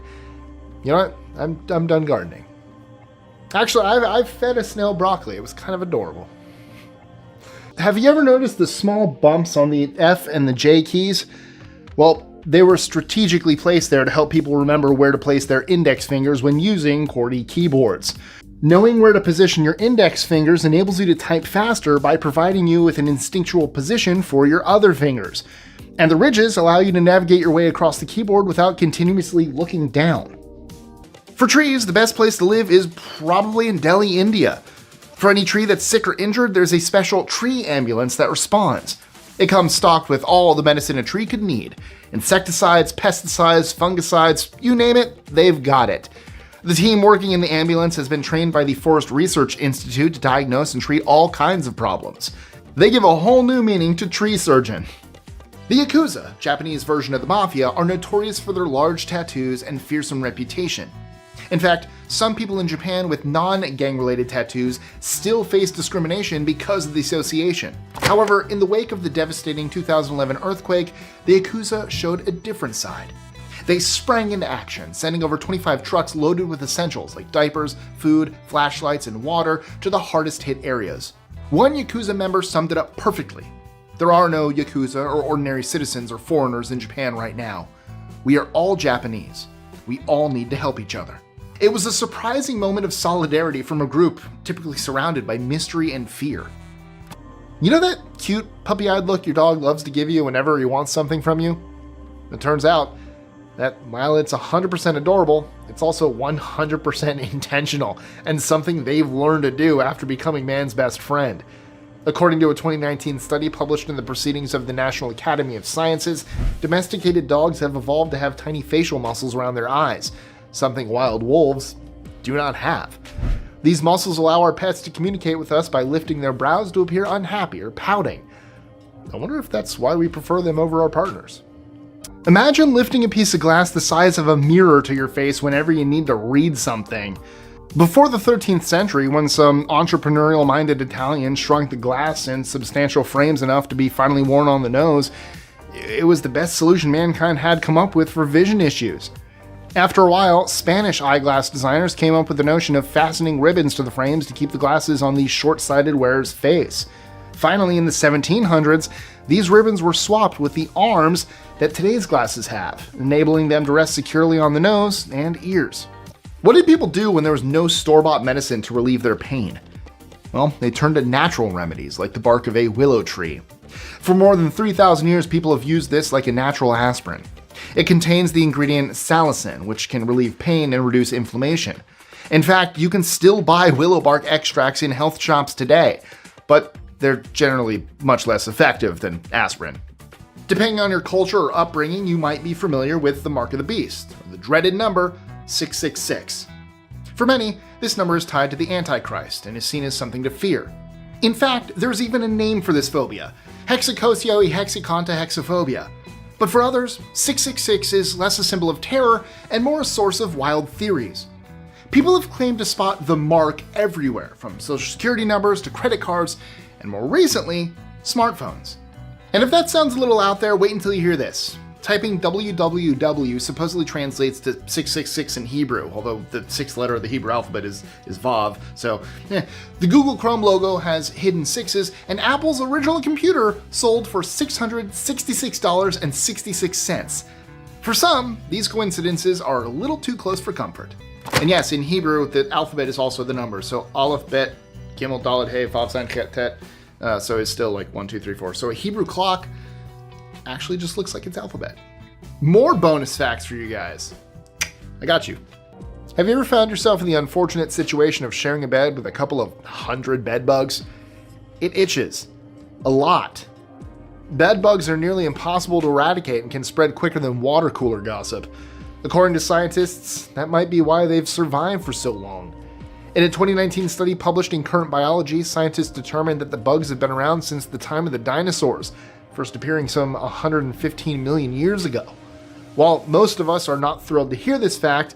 You know what? I'm done gardening. Actually, I've fed a snail broccoli. It was kind of adorable. Have you ever noticed the small bumps on the F and the J keys? Well, they were strategically placed there to help people remember where to place their index fingers when using QWERTY keyboards. Knowing where to position your index fingers enables you to type faster by providing you with an instinctual position for your other fingers. And the ridges allow you to navigate your way across the keyboard without continuously looking down. For trees, the best place to live is probably in Delhi, India. For any tree that's sick or injured, there's a special tree ambulance that responds. It comes stocked with all the medicine a tree could need. Insecticides, pesticides, fungicides, you name it, they've got it. The team working in the ambulance has been trained by the Forest Research Institute to diagnose and treat all kinds of problems. They give a whole new meaning to tree surgeon. The Yakuza, Japanese version of the Mafia, are notorious for their large tattoos and fearsome reputation. In fact, some people in Japan with non-gang-related tattoos still face discrimination because of the association. However, in the wake of the devastating 2011 earthquake, the Yakuza showed a different side. They sprang into action, sending over 25 trucks loaded with essentials like diapers, food, flashlights, and water to the hardest hit areas. One Yakuza member summed it up perfectly. There are no Yakuza or ordinary citizens or foreigners in Japan right now. We are all Japanese. We all need to help each other. It was a surprising moment of solidarity from a group typically surrounded by mystery and fear. You know that cute puppy-eyed look your dog loves to give you whenever he wants something from you? It turns out that while it's 100% adorable, it's also 100% intentional and something they've learned to do after becoming man's best friend. According to a 2019 study published in the Proceedings of the National Academy of Sciences, domesticated dogs have evolved to have tiny facial muscles around their eyes, something wild wolves do not have. These muscles allow our pets to communicate with us by lifting their brows to appear unhappy or pouting. I wonder if that's why we prefer them over our partners. Imagine lifting a piece of glass the size of a mirror to your face whenever you need to read something. Before the 13th century, when some entrepreneurial-minded Italian shrunk the glass in substantial frames enough to be finally worn on the nose, it was the best solution mankind had come up with for vision issues. After a while, Spanish eyeglass designers came up with the notion of fastening ribbons to the frames to keep the glasses on the short-sighted wearer's face. Finally, in the 1700s, these ribbons were swapped with the arms that today's glasses have, enabling them to rest securely on the nose and ears. What did people do when there was no store-bought medicine to relieve their pain? Well, they turned to natural remedies like the bark of a willow tree. For more than 3,000 years, people have used this like a natural aspirin. It contains the ingredient salicin, which can relieve pain and reduce inflammation. In fact, you can still buy willow bark extracts in health shops today, but they're generally much less effective than aspirin. Depending on your culture or upbringing, you might be familiar with the mark of the beast, the dreaded number 666. For many, this number is tied to the Antichrist and is seen as something to fear. In fact, there's even a name for this phobia, hexacosioehexacontahexophobia. But for others, 666 is less a symbol of terror and more a source of wild theories. People have claimed to spot the mark everywhere, from social security numbers to credit cards, and more recently, smartphones. And if that sounds a little out there, wait until you hear this. Typing www supposedly translates to 666 in Hebrew, although the sixth letter of the Hebrew alphabet is Vav, so The Google Chrome logo has hidden sixes, and Apple's original computer sold for $666.66. For some, these coincidences are a little too close for comfort. And yes, in Hebrew, the alphabet is also the number, so Aleph, Bet, Gimel, Dalet, Hey, Vav, Zayin, Chet, Tet, so it's still like 1, 2, 3, 4. So a Hebrew clock actually just looks like it's alphabet. More bonus facts for you guys. I got you. Have you ever found yourself in the unfortunate situation of sharing a bed with a couple of 100 bed bugs? It itches. A lot. Bed bugs are nearly impossible to eradicate and can spread quicker than water cooler gossip. According to scientists, that might be why they've survived for so long. In a 2019 study published in Current Biology, scientists determined that the bugs have been around since the time of the dinosaurs, first appearing some 115 million years ago. While most of us are not thrilled to hear this fact,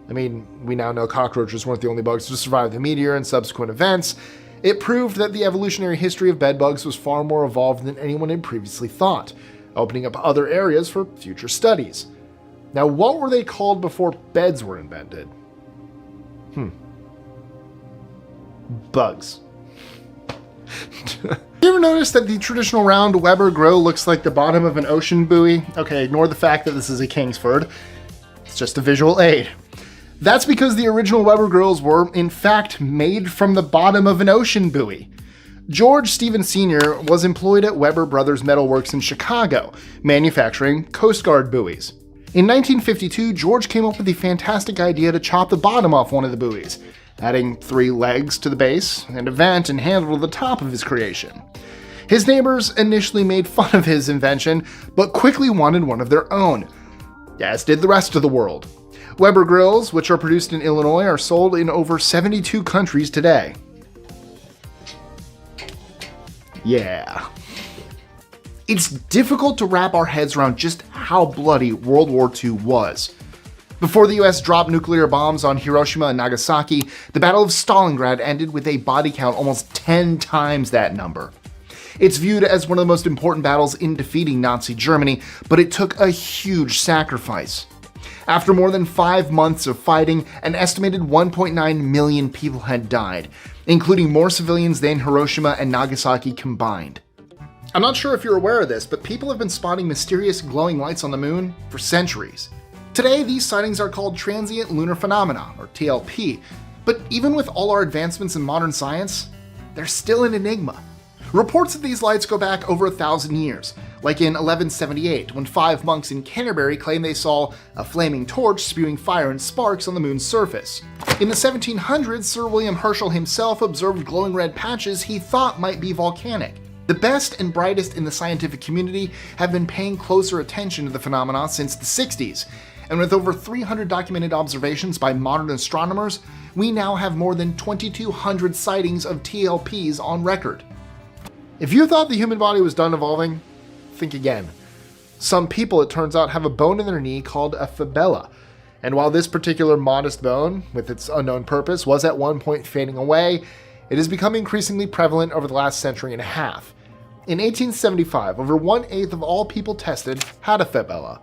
I mean, we now know cockroaches weren't the only bugs to survive the meteor and subsequent events, it proved that the evolutionary history of bedbugs was far more evolved than anyone had previously thought, opening up other areas for future studies. Now, what were they called before beds were invented? Bugs. You ever notice that the traditional round Weber grill looks like the bottom of an ocean buoy? Okay, ignore the fact that this is a Kingsford. It's just a visual aid. That's because the original Weber grills were, in fact, made from the bottom of an ocean buoy. George Stevens Sr. was employed at Weber Brothers Metalworks in Chicago, manufacturing Coast Guard buoys. In 1952, George came up with the fantastic idea to chop the bottom off one of the buoys, adding 3 legs to the base and a vent and handle to the top of his creation. His neighbors initially made fun of his invention, but quickly wanted one of their own, as did the rest of the world. Weber grills, which are produced in Illinois, are sold in over 72 countries today. Yeah. It's difficult to wrap our heads around just how bloody World War II was. Before the US dropped nuclear bombs on Hiroshima and Nagasaki, the Battle of Stalingrad ended with a body count almost 10 times that number. It's viewed as one of the most important battles in defeating Nazi Germany, but it took a huge sacrifice. After more than 5 months of fighting, an estimated 1.9 million people had died, including more civilians than Hiroshima and Nagasaki combined. I'm not sure if you're aware of this, but people have been spotting mysterious glowing lights on the moon for centuries. Today, these sightings are called transient lunar phenomena, or TLP, but even with all our advancements in modern science, they're still an enigma. Reports of these lights go back over 1,000 years, like in 1178, when 5 monks in Canterbury claimed they saw a flaming torch spewing fire and sparks on the moon's surface. In the 1700s, Sir William Herschel himself observed glowing red patches he thought might be volcanic. The best and brightest in the scientific community have been paying closer attention to the phenomena since the 60s, and with over 300 documented observations by modern astronomers, we now have more than 2,200 sightings of TLPs on record. If you thought the human body was done evolving, think again. Some people, it turns out, have a bone in their knee called a fibula, and while this particular modest bone, with its unknown purpose, was at one point fading away, it has become increasingly prevalent over the last century and a half. In 1875, over 1/8 of all people tested had a fibula.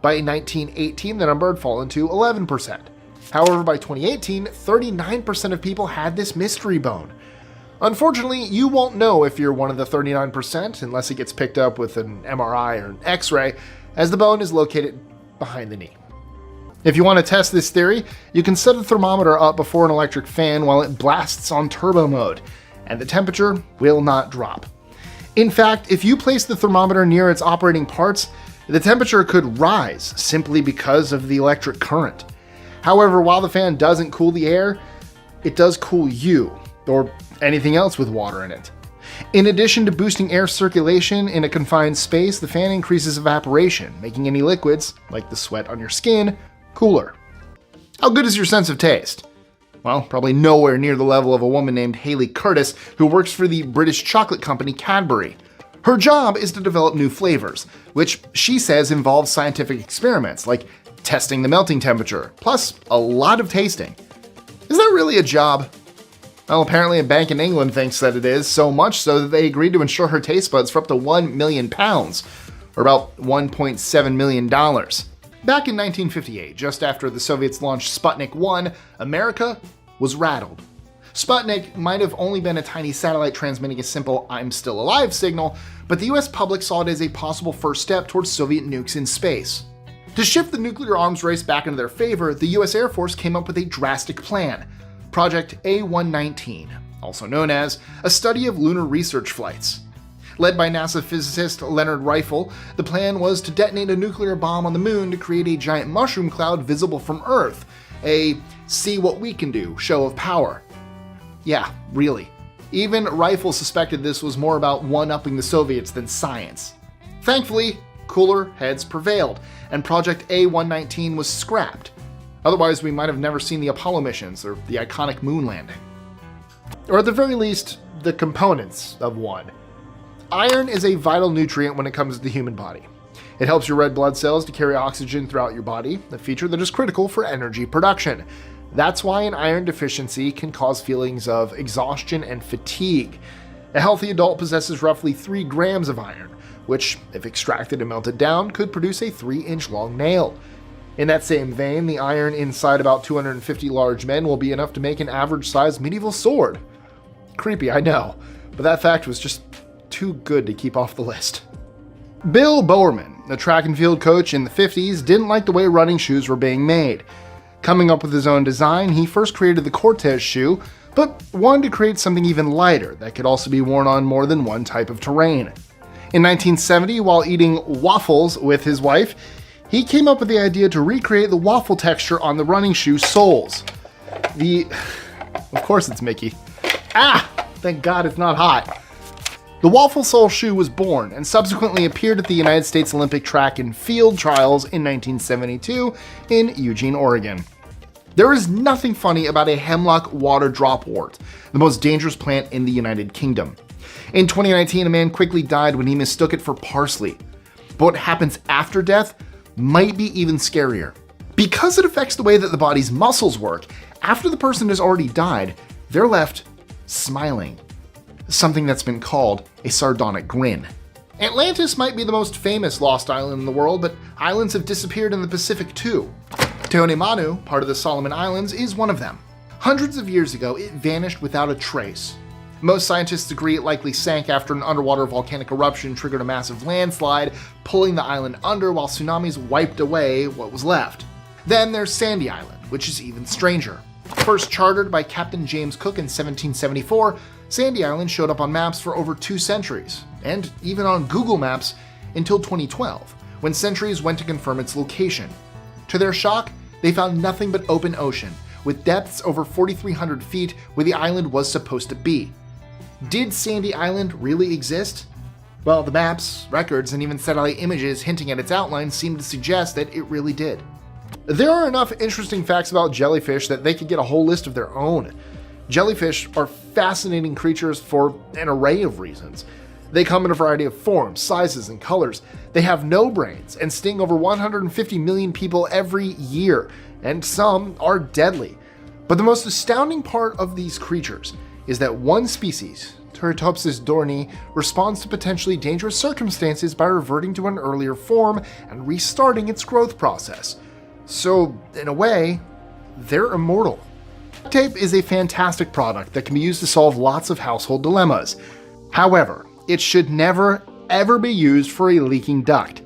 By 1918, the number had fallen to 11%. However, by 2018, 39% of people had this mystery bone. Unfortunately, you won't know if you're one of the 39% unless it gets picked up with an MRI or an X-ray, as the bone is located behind the knee. If you want to test this theory, you can set the thermometer up before an electric fan while it blasts on turbo mode, and the temperature will not drop. In fact, if you place the thermometer near its operating parts, the temperature could rise simply because of the electric current. However, while the fan doesn't cool the air, it does cool you, or anything else with water in it. In addition to boosting air circulation in a confined space, the fan increases evaporation, making any liquids, like the sweat on your skin, cooler. How good is your sense of taste? Well, probably nowhere near the level of a woman named Haley Curtis, who works for the British chocolate company Cadbury. Her job is to develop new flavors, which she says involves scientific experiments like testing the melting temperature, plus a lot of tasting. Is that really a job? Well, apparently a bank in England thinks that it is, so much so that they agreed to insure her taste buds for up to £1 million, or about $1.7 million. Back in 1958, just after the Soviets launched Sputnik 1, America was rattled. Sputnik might have only been a tiny satellite transmitting a simple "I'm still alive" signal, but the US public saw it as a possible first step towards Soviet nukes in space. To shift the nuclear arms race back into their favor, the US Air Force came up with a drastic plan, Project A119, also known as a study of lunar research flights. Led by NASA physicist Leonard Reifel, the plan was to detonate a nuclear bomb on the moon to create a giant mushroom cloud visible from Earth, a "see what we can do" show of power. Yeah, really. Even Reifel suspected this was more about one-upping the Soviets than science. Thankfully, cooler heads prevailed, and Project A119 was scrapped. Otherwise, we might have never seen the Apollo missions or the iconic moon landing. Or at the very least, the components of one. Iron is a vital nutrient when it comes to the human body. It helps your red blood cells to carry oxygen throughout your body, a feature that is critical for energy production. That's why an iron deficiency can cause feelings of exhaustion and fatigue. A healthy adult possesses roughly 3 grams of iron, which, if extracted and melted down, could produce a 3-inch long nail. In that same vein, the iron inside about 250 large men will be enough to make an average-sized medieval sword. Creepy, I know, but that fact was just too good to keep off the list. Bill Bowerman, a track and field coach in the 50s, didn't like the way running shoes were being made. Coming up with his own design, he first created the Cortez shoe, but wanted to create something even lighter that could also be worn on more than one type of terrain. In 1970, while eating waffles with his wife, he came up with the idea to recreate the waffle texture on the running shoe soles. Of course it's Mickey. Thank God it's not hot. The waffle sole shoe was born and subsequently appeared at the United States Olympic track and field trials in 1972 in Eugene, Oregon. There is nothing funny about a hemlock water dropwort, the most dangerous plant in the United Kingdom. In 2019, a man quickly died when he mistook it for parsley. But what happens after death might be even scarier. Because it affects the way that the body's muscles work, after the person has already died, they're left smiling. Something that's been called a sardonic grin. Atlantis might be the most famous lost island in the world, but islands have disappeared in the Pacific too. Teotimanu, part of the Solomon Islands, is one of them. Hundreds of years ago, it vanished without a trace. Most scientists agree it likely sank after an underwater volcanic eruption triggered a massive landslide, pulling the island under while tsunamis wiped away what was left. Then there's Sandy Island, which is even stranger. First chartered by Captain James Cook in 1774, Sandy Island showed up on maps for over 2 centuries, and even on Google Maps until 2012, when Centuries went to confirm its location. To their shock, they found nothing but open ocean, with depths over 4,300 feet where the island was supposed to be. Did Sandy Island really exist? Well, the maps, records, and even satellite images hinting at its outline seem to suggest that it really did. There are enough interesting facts about jellyfish that they could get a whole list of their own. Jellyfish are fascinating creatures for an array of reasons. They come in a variety of forms, sizes, and colors. They have no brains and sting over 150 million people every year, and some are deadly. But the most astounding part of these creatures is that one species, Turritopsis dohrnii, responds to potentially dangerous circumstances by reverting to an earlier form and restarting its growth process. So, in a way, they're immortal. Duct tape is a fantastic product that can be used to solve lots of household dilemmas. However, it should never, ever be used for a leaking duct.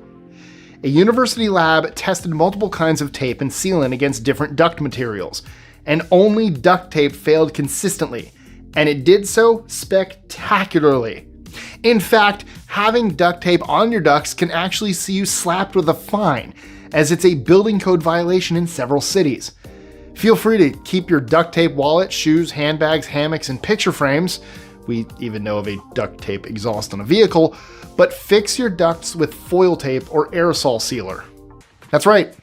A university lab tested multiple kinds of tape and sealant against different duct materials, and only duct tape failed consistently, and it did so spectacularly. In fact, having duct tape on your ducts can actually see you slapped with a fine, as it's a building code violation in several cities. Feel free to keep your duct tape wallet, shoes, handbags, hammocks, and picture frames. We even know of a duct tape exhaust on a vehicle, but fix your ducts with foil tape or aerosol sealer. That's right.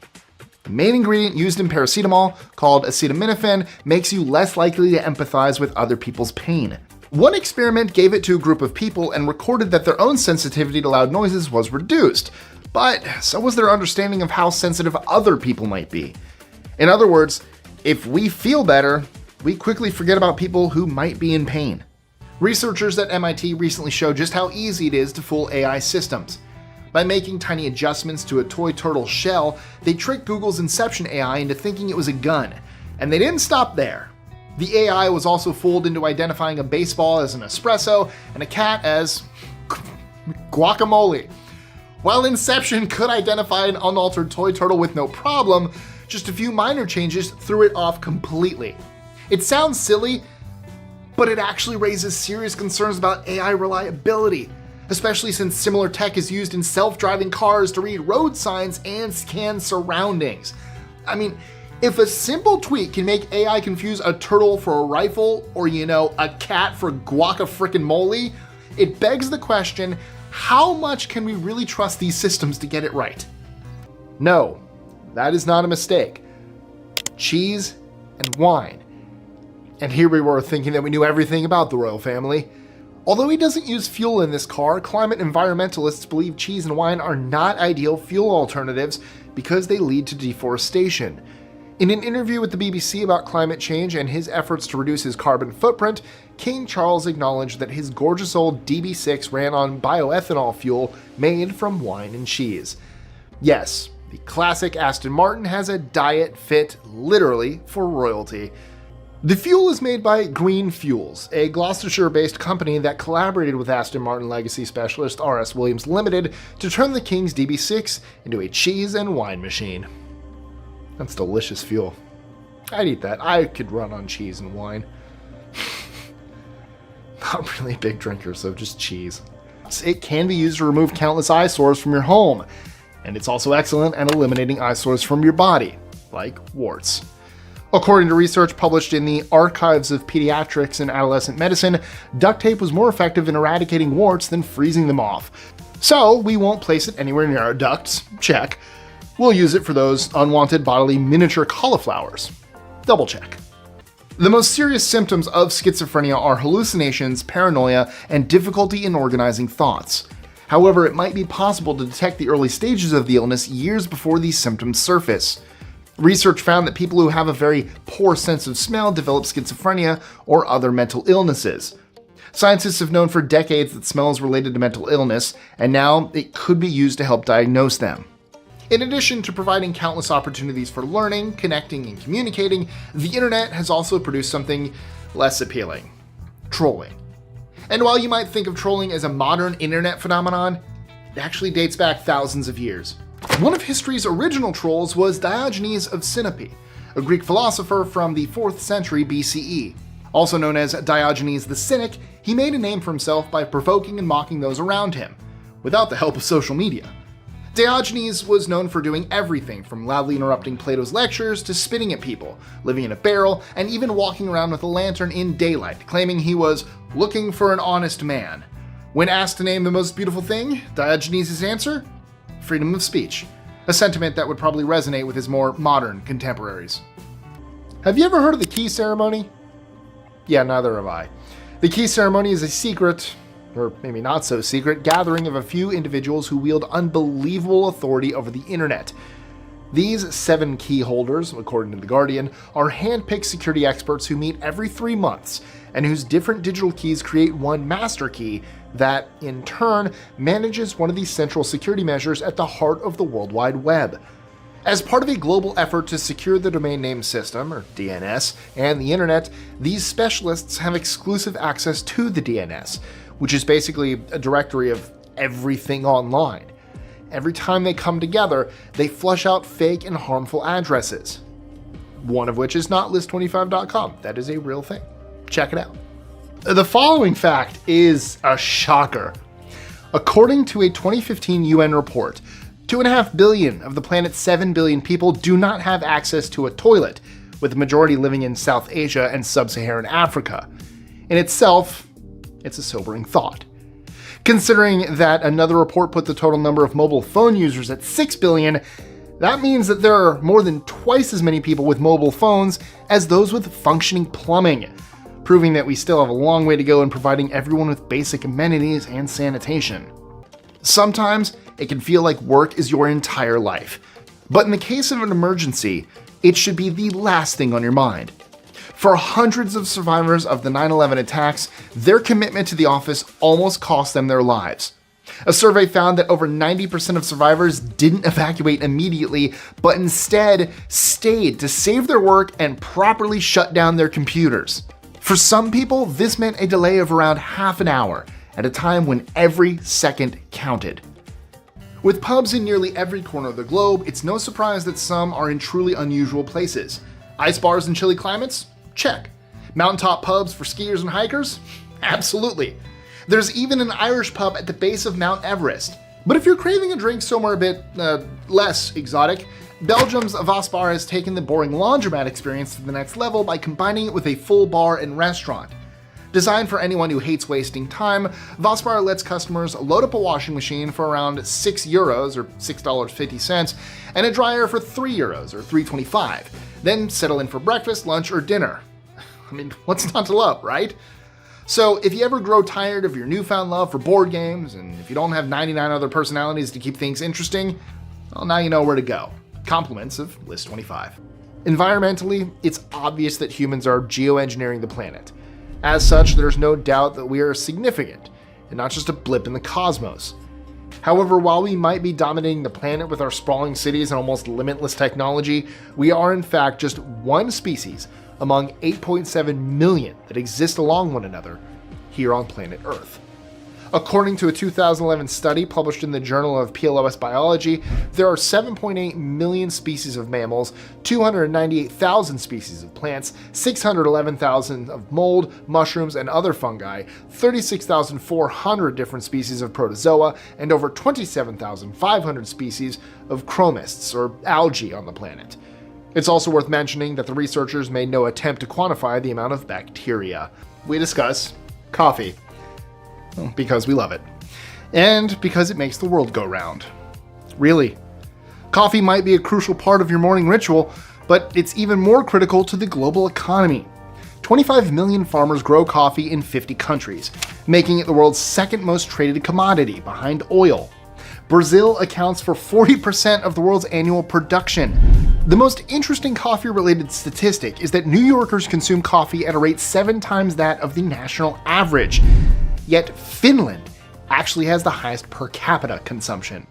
The main ingredient used in paracetamol, called acetaminophen, makes you less likely to empathize with other people's pain. One experiment gave it to a group of people and recorded that their own sensitivity to loud noises was reduced, but so was their understanding of how sensitive other people might be. In other words, if we feel better, we quickly forget about people who might be in pain. Researchers at MIT recently showed just how easy it is to fool AI systems. By making tiny adjustments to a toy turtle shell, they tricked Google's Inception AI into thinking it was a gun. And they didn't stop there. The AI was also fooled into identifying a baseball as an espresso and a cat as guacamole. While Inception could identify an unaltered toy turtle with no problem, just a few minor changes threw it off completely. It sounds silly, but it actually raises serious concerns about AI reliability, especially since similar tech is used in self-driving cars to read road signs and scan surroundings. I mean, if a simple tweak can make AI confuse a turtle for a rifle or, a cat for guaca-frickin-mole, it begs the question, how much can we really trust these systems to get it right? No, that is not a mistake. Cheese and wine. And here we were thinking that we knew everything about the royal family. Although he doesn't use fuel in this car, climate environmentalists believe cheese and wine are not ideal fuel alternatives because they lead to deforestation. In an interview with the BBC about climate change and his efforts to reduce his carbon footprint, King Charles acknowledged that his gorgeous old DB6 ran on bioethanol fuel made from wine and cheese. Yes, the classic Aston Martin has a diet fit literally for royalty. The fuel is made by Green Fuels, a Gloucestershire-based company that collaborated with Aston Martin legacy specialist R.S. Williams Limited to turn the King's DB6 into a cheese and wine machine. That's delicious fuel. I'd eat that. I could run on cheese and wine. Not really a big drinker, so just cheese. It can be used to remove countless eyesores from your home, and it's also excellent at eliminating eyesores from your body, like warts. According to research published in the Archives of Pediatrics and Adolescent Medicine, duct tape was more effective in eradicating warts than freezing them off. So we won't place it anywhere near our ducts, check. We'll use it for those unwanted bodily miniature cauliflowers, double check. The most serious symptoms of schizophrenia are hallucinations, paranoia, and difficulty in organizing thoughts. However, it might be possible to detect the early stages of the illness years before these symptoms surface. Research found that people who have a very poor sense of smell develop schizophrenia or other mental illnesses. Scientists have known for decades that smell is related to mental illness, and now it could be used to help diagnose them. In addition to providing countless opportunities for learning, connecting, and communicating, the internet has also produced something less appealing: trolling. And while you might think of trolling as a modern internet phenomenon, it actually dates back thousands of years. One of history's original trolls was Diogenes of Sinope, a Greek philosopher from the 4th century BCE. Also known as Diogenes the Cynic, he made a name for himself by provoking and mocking those around him, without the help of social media. Diogenes was known for doing everything from loudly interrupting Plato's lectures to spitting at people, living in a barrel, and even walking around with a lantern in daylight, claiming he was looking for an honest man. When asked to name the most beautiful thing, Diogenes' answer? Freedom of speech, a sentiment that would probably resonate with his more modern contemporaries. Have you ever heard of the key ceremony? Yeah, neither have I. The key ceremony is a secret, or maybe not so secret, gathering of a few individuals who wield unbelievable authority over the internet. These 7 key holders, according to The Guardian, are hand-picked security experts who meet every 3 months, and whose different digital keys create one master key that, in turn, manages one of these central security measures at the heart of the World Wide Web. As part of a global effort to secure the domain name system, or DNS, and the internet, these specialists have exclusive access to the DNS, which is basically a directory of everything online. Every time they come together, they flush out fake and harmful addresses. One of which is not list25.com. That is a real thing. Check it out. The following fact is a shocker. According to a 2015 UN report, 2.5 billion of the planet's 7 billion people do not have access to a toilet, with the majority living in South Asia and Sub-Saharan Africa. In itself, it's a sobering thought. Considering that another report put the total number of mobile phone users at 6 billion, that means that there are more than twice as many people with mobile phones as those with functioning plumbing. proving that we still have a long way to go in providing everyone with basic amenities and sanitation. Sometimes it can feel like work is your entire life, but in the case of an emergency, it should be the last thing on your mind. For hundreds of survivors of the 9/11 attacks, their commitment to the office almost cost them their lives. A survey found that over 90% of survivors didn't evacuate immediately, but instead stayed to save their work and properly shut down their computers. For some people, this meant a delay of around half an hour, at a time when every second counted. With pubs in nearly every corner of the globe, it's no surprise that some are in truly unusual places. Ice bars in chilly climates? Check. Mountaintop pubs for skiers and hikers? Absolutely. There's even an Irish pub at the base of Mount Everest. But if you're craving a drink somewhere a bit less exotic, Belgium's Vasbar has taken the boring laundromat experience to the next level by combining it with a full bar and restaurant. Designed for anyone who hates wasting time, Vasbar lets customers load up a washing machine for around €6 or $6.50 and a dryer for €3 or $3.25, then settle in for breakfast, lunch, or dinner. I mean, what's not to love, right? So if you ever grow tired of your newfound love for board games, and if you don't have 99 other personalities to keep things interesting, well, now you know where to go. Compliments of List 25. Environmentally, it's obvious that humans are geoengineering the planet. As such, there's no doubt that we are significant, and not just a blip in the cosmos. However, while we might be dominating the planet with our sprawling cities and almost limitless technology, we are in fact just one species among 8.7 million that exist along one another here on planet Earth. According to a 2011 study published in the Journal of PLOS Biology, there are 7.8 million species of mammals, 298,000 species of plants, 611,000 of mold, mushrooms, and other fungi, 36,400 different species of protozoa, and over 27,500 species of chromists, or algae, on the planet. It's also worth mentioning that the researchers made no attempt to quantify the amount of bacteria. We discuss coffee. Because we love it. And because it makes the world go round. Really. Coffee might be a crucial part of your morning ritual, but it's even more critical to the global economy. 25 million farmers grow coffee in 50 countries, making it the world's second most traded commodity behind oil. Brazil accounts for 40% of the world's annual production. The most interesting coffee-related statistic is that New Yorkers consume coffee at a rate 7 times that of the national average. Yet Finland actually has the highest per capita consumption.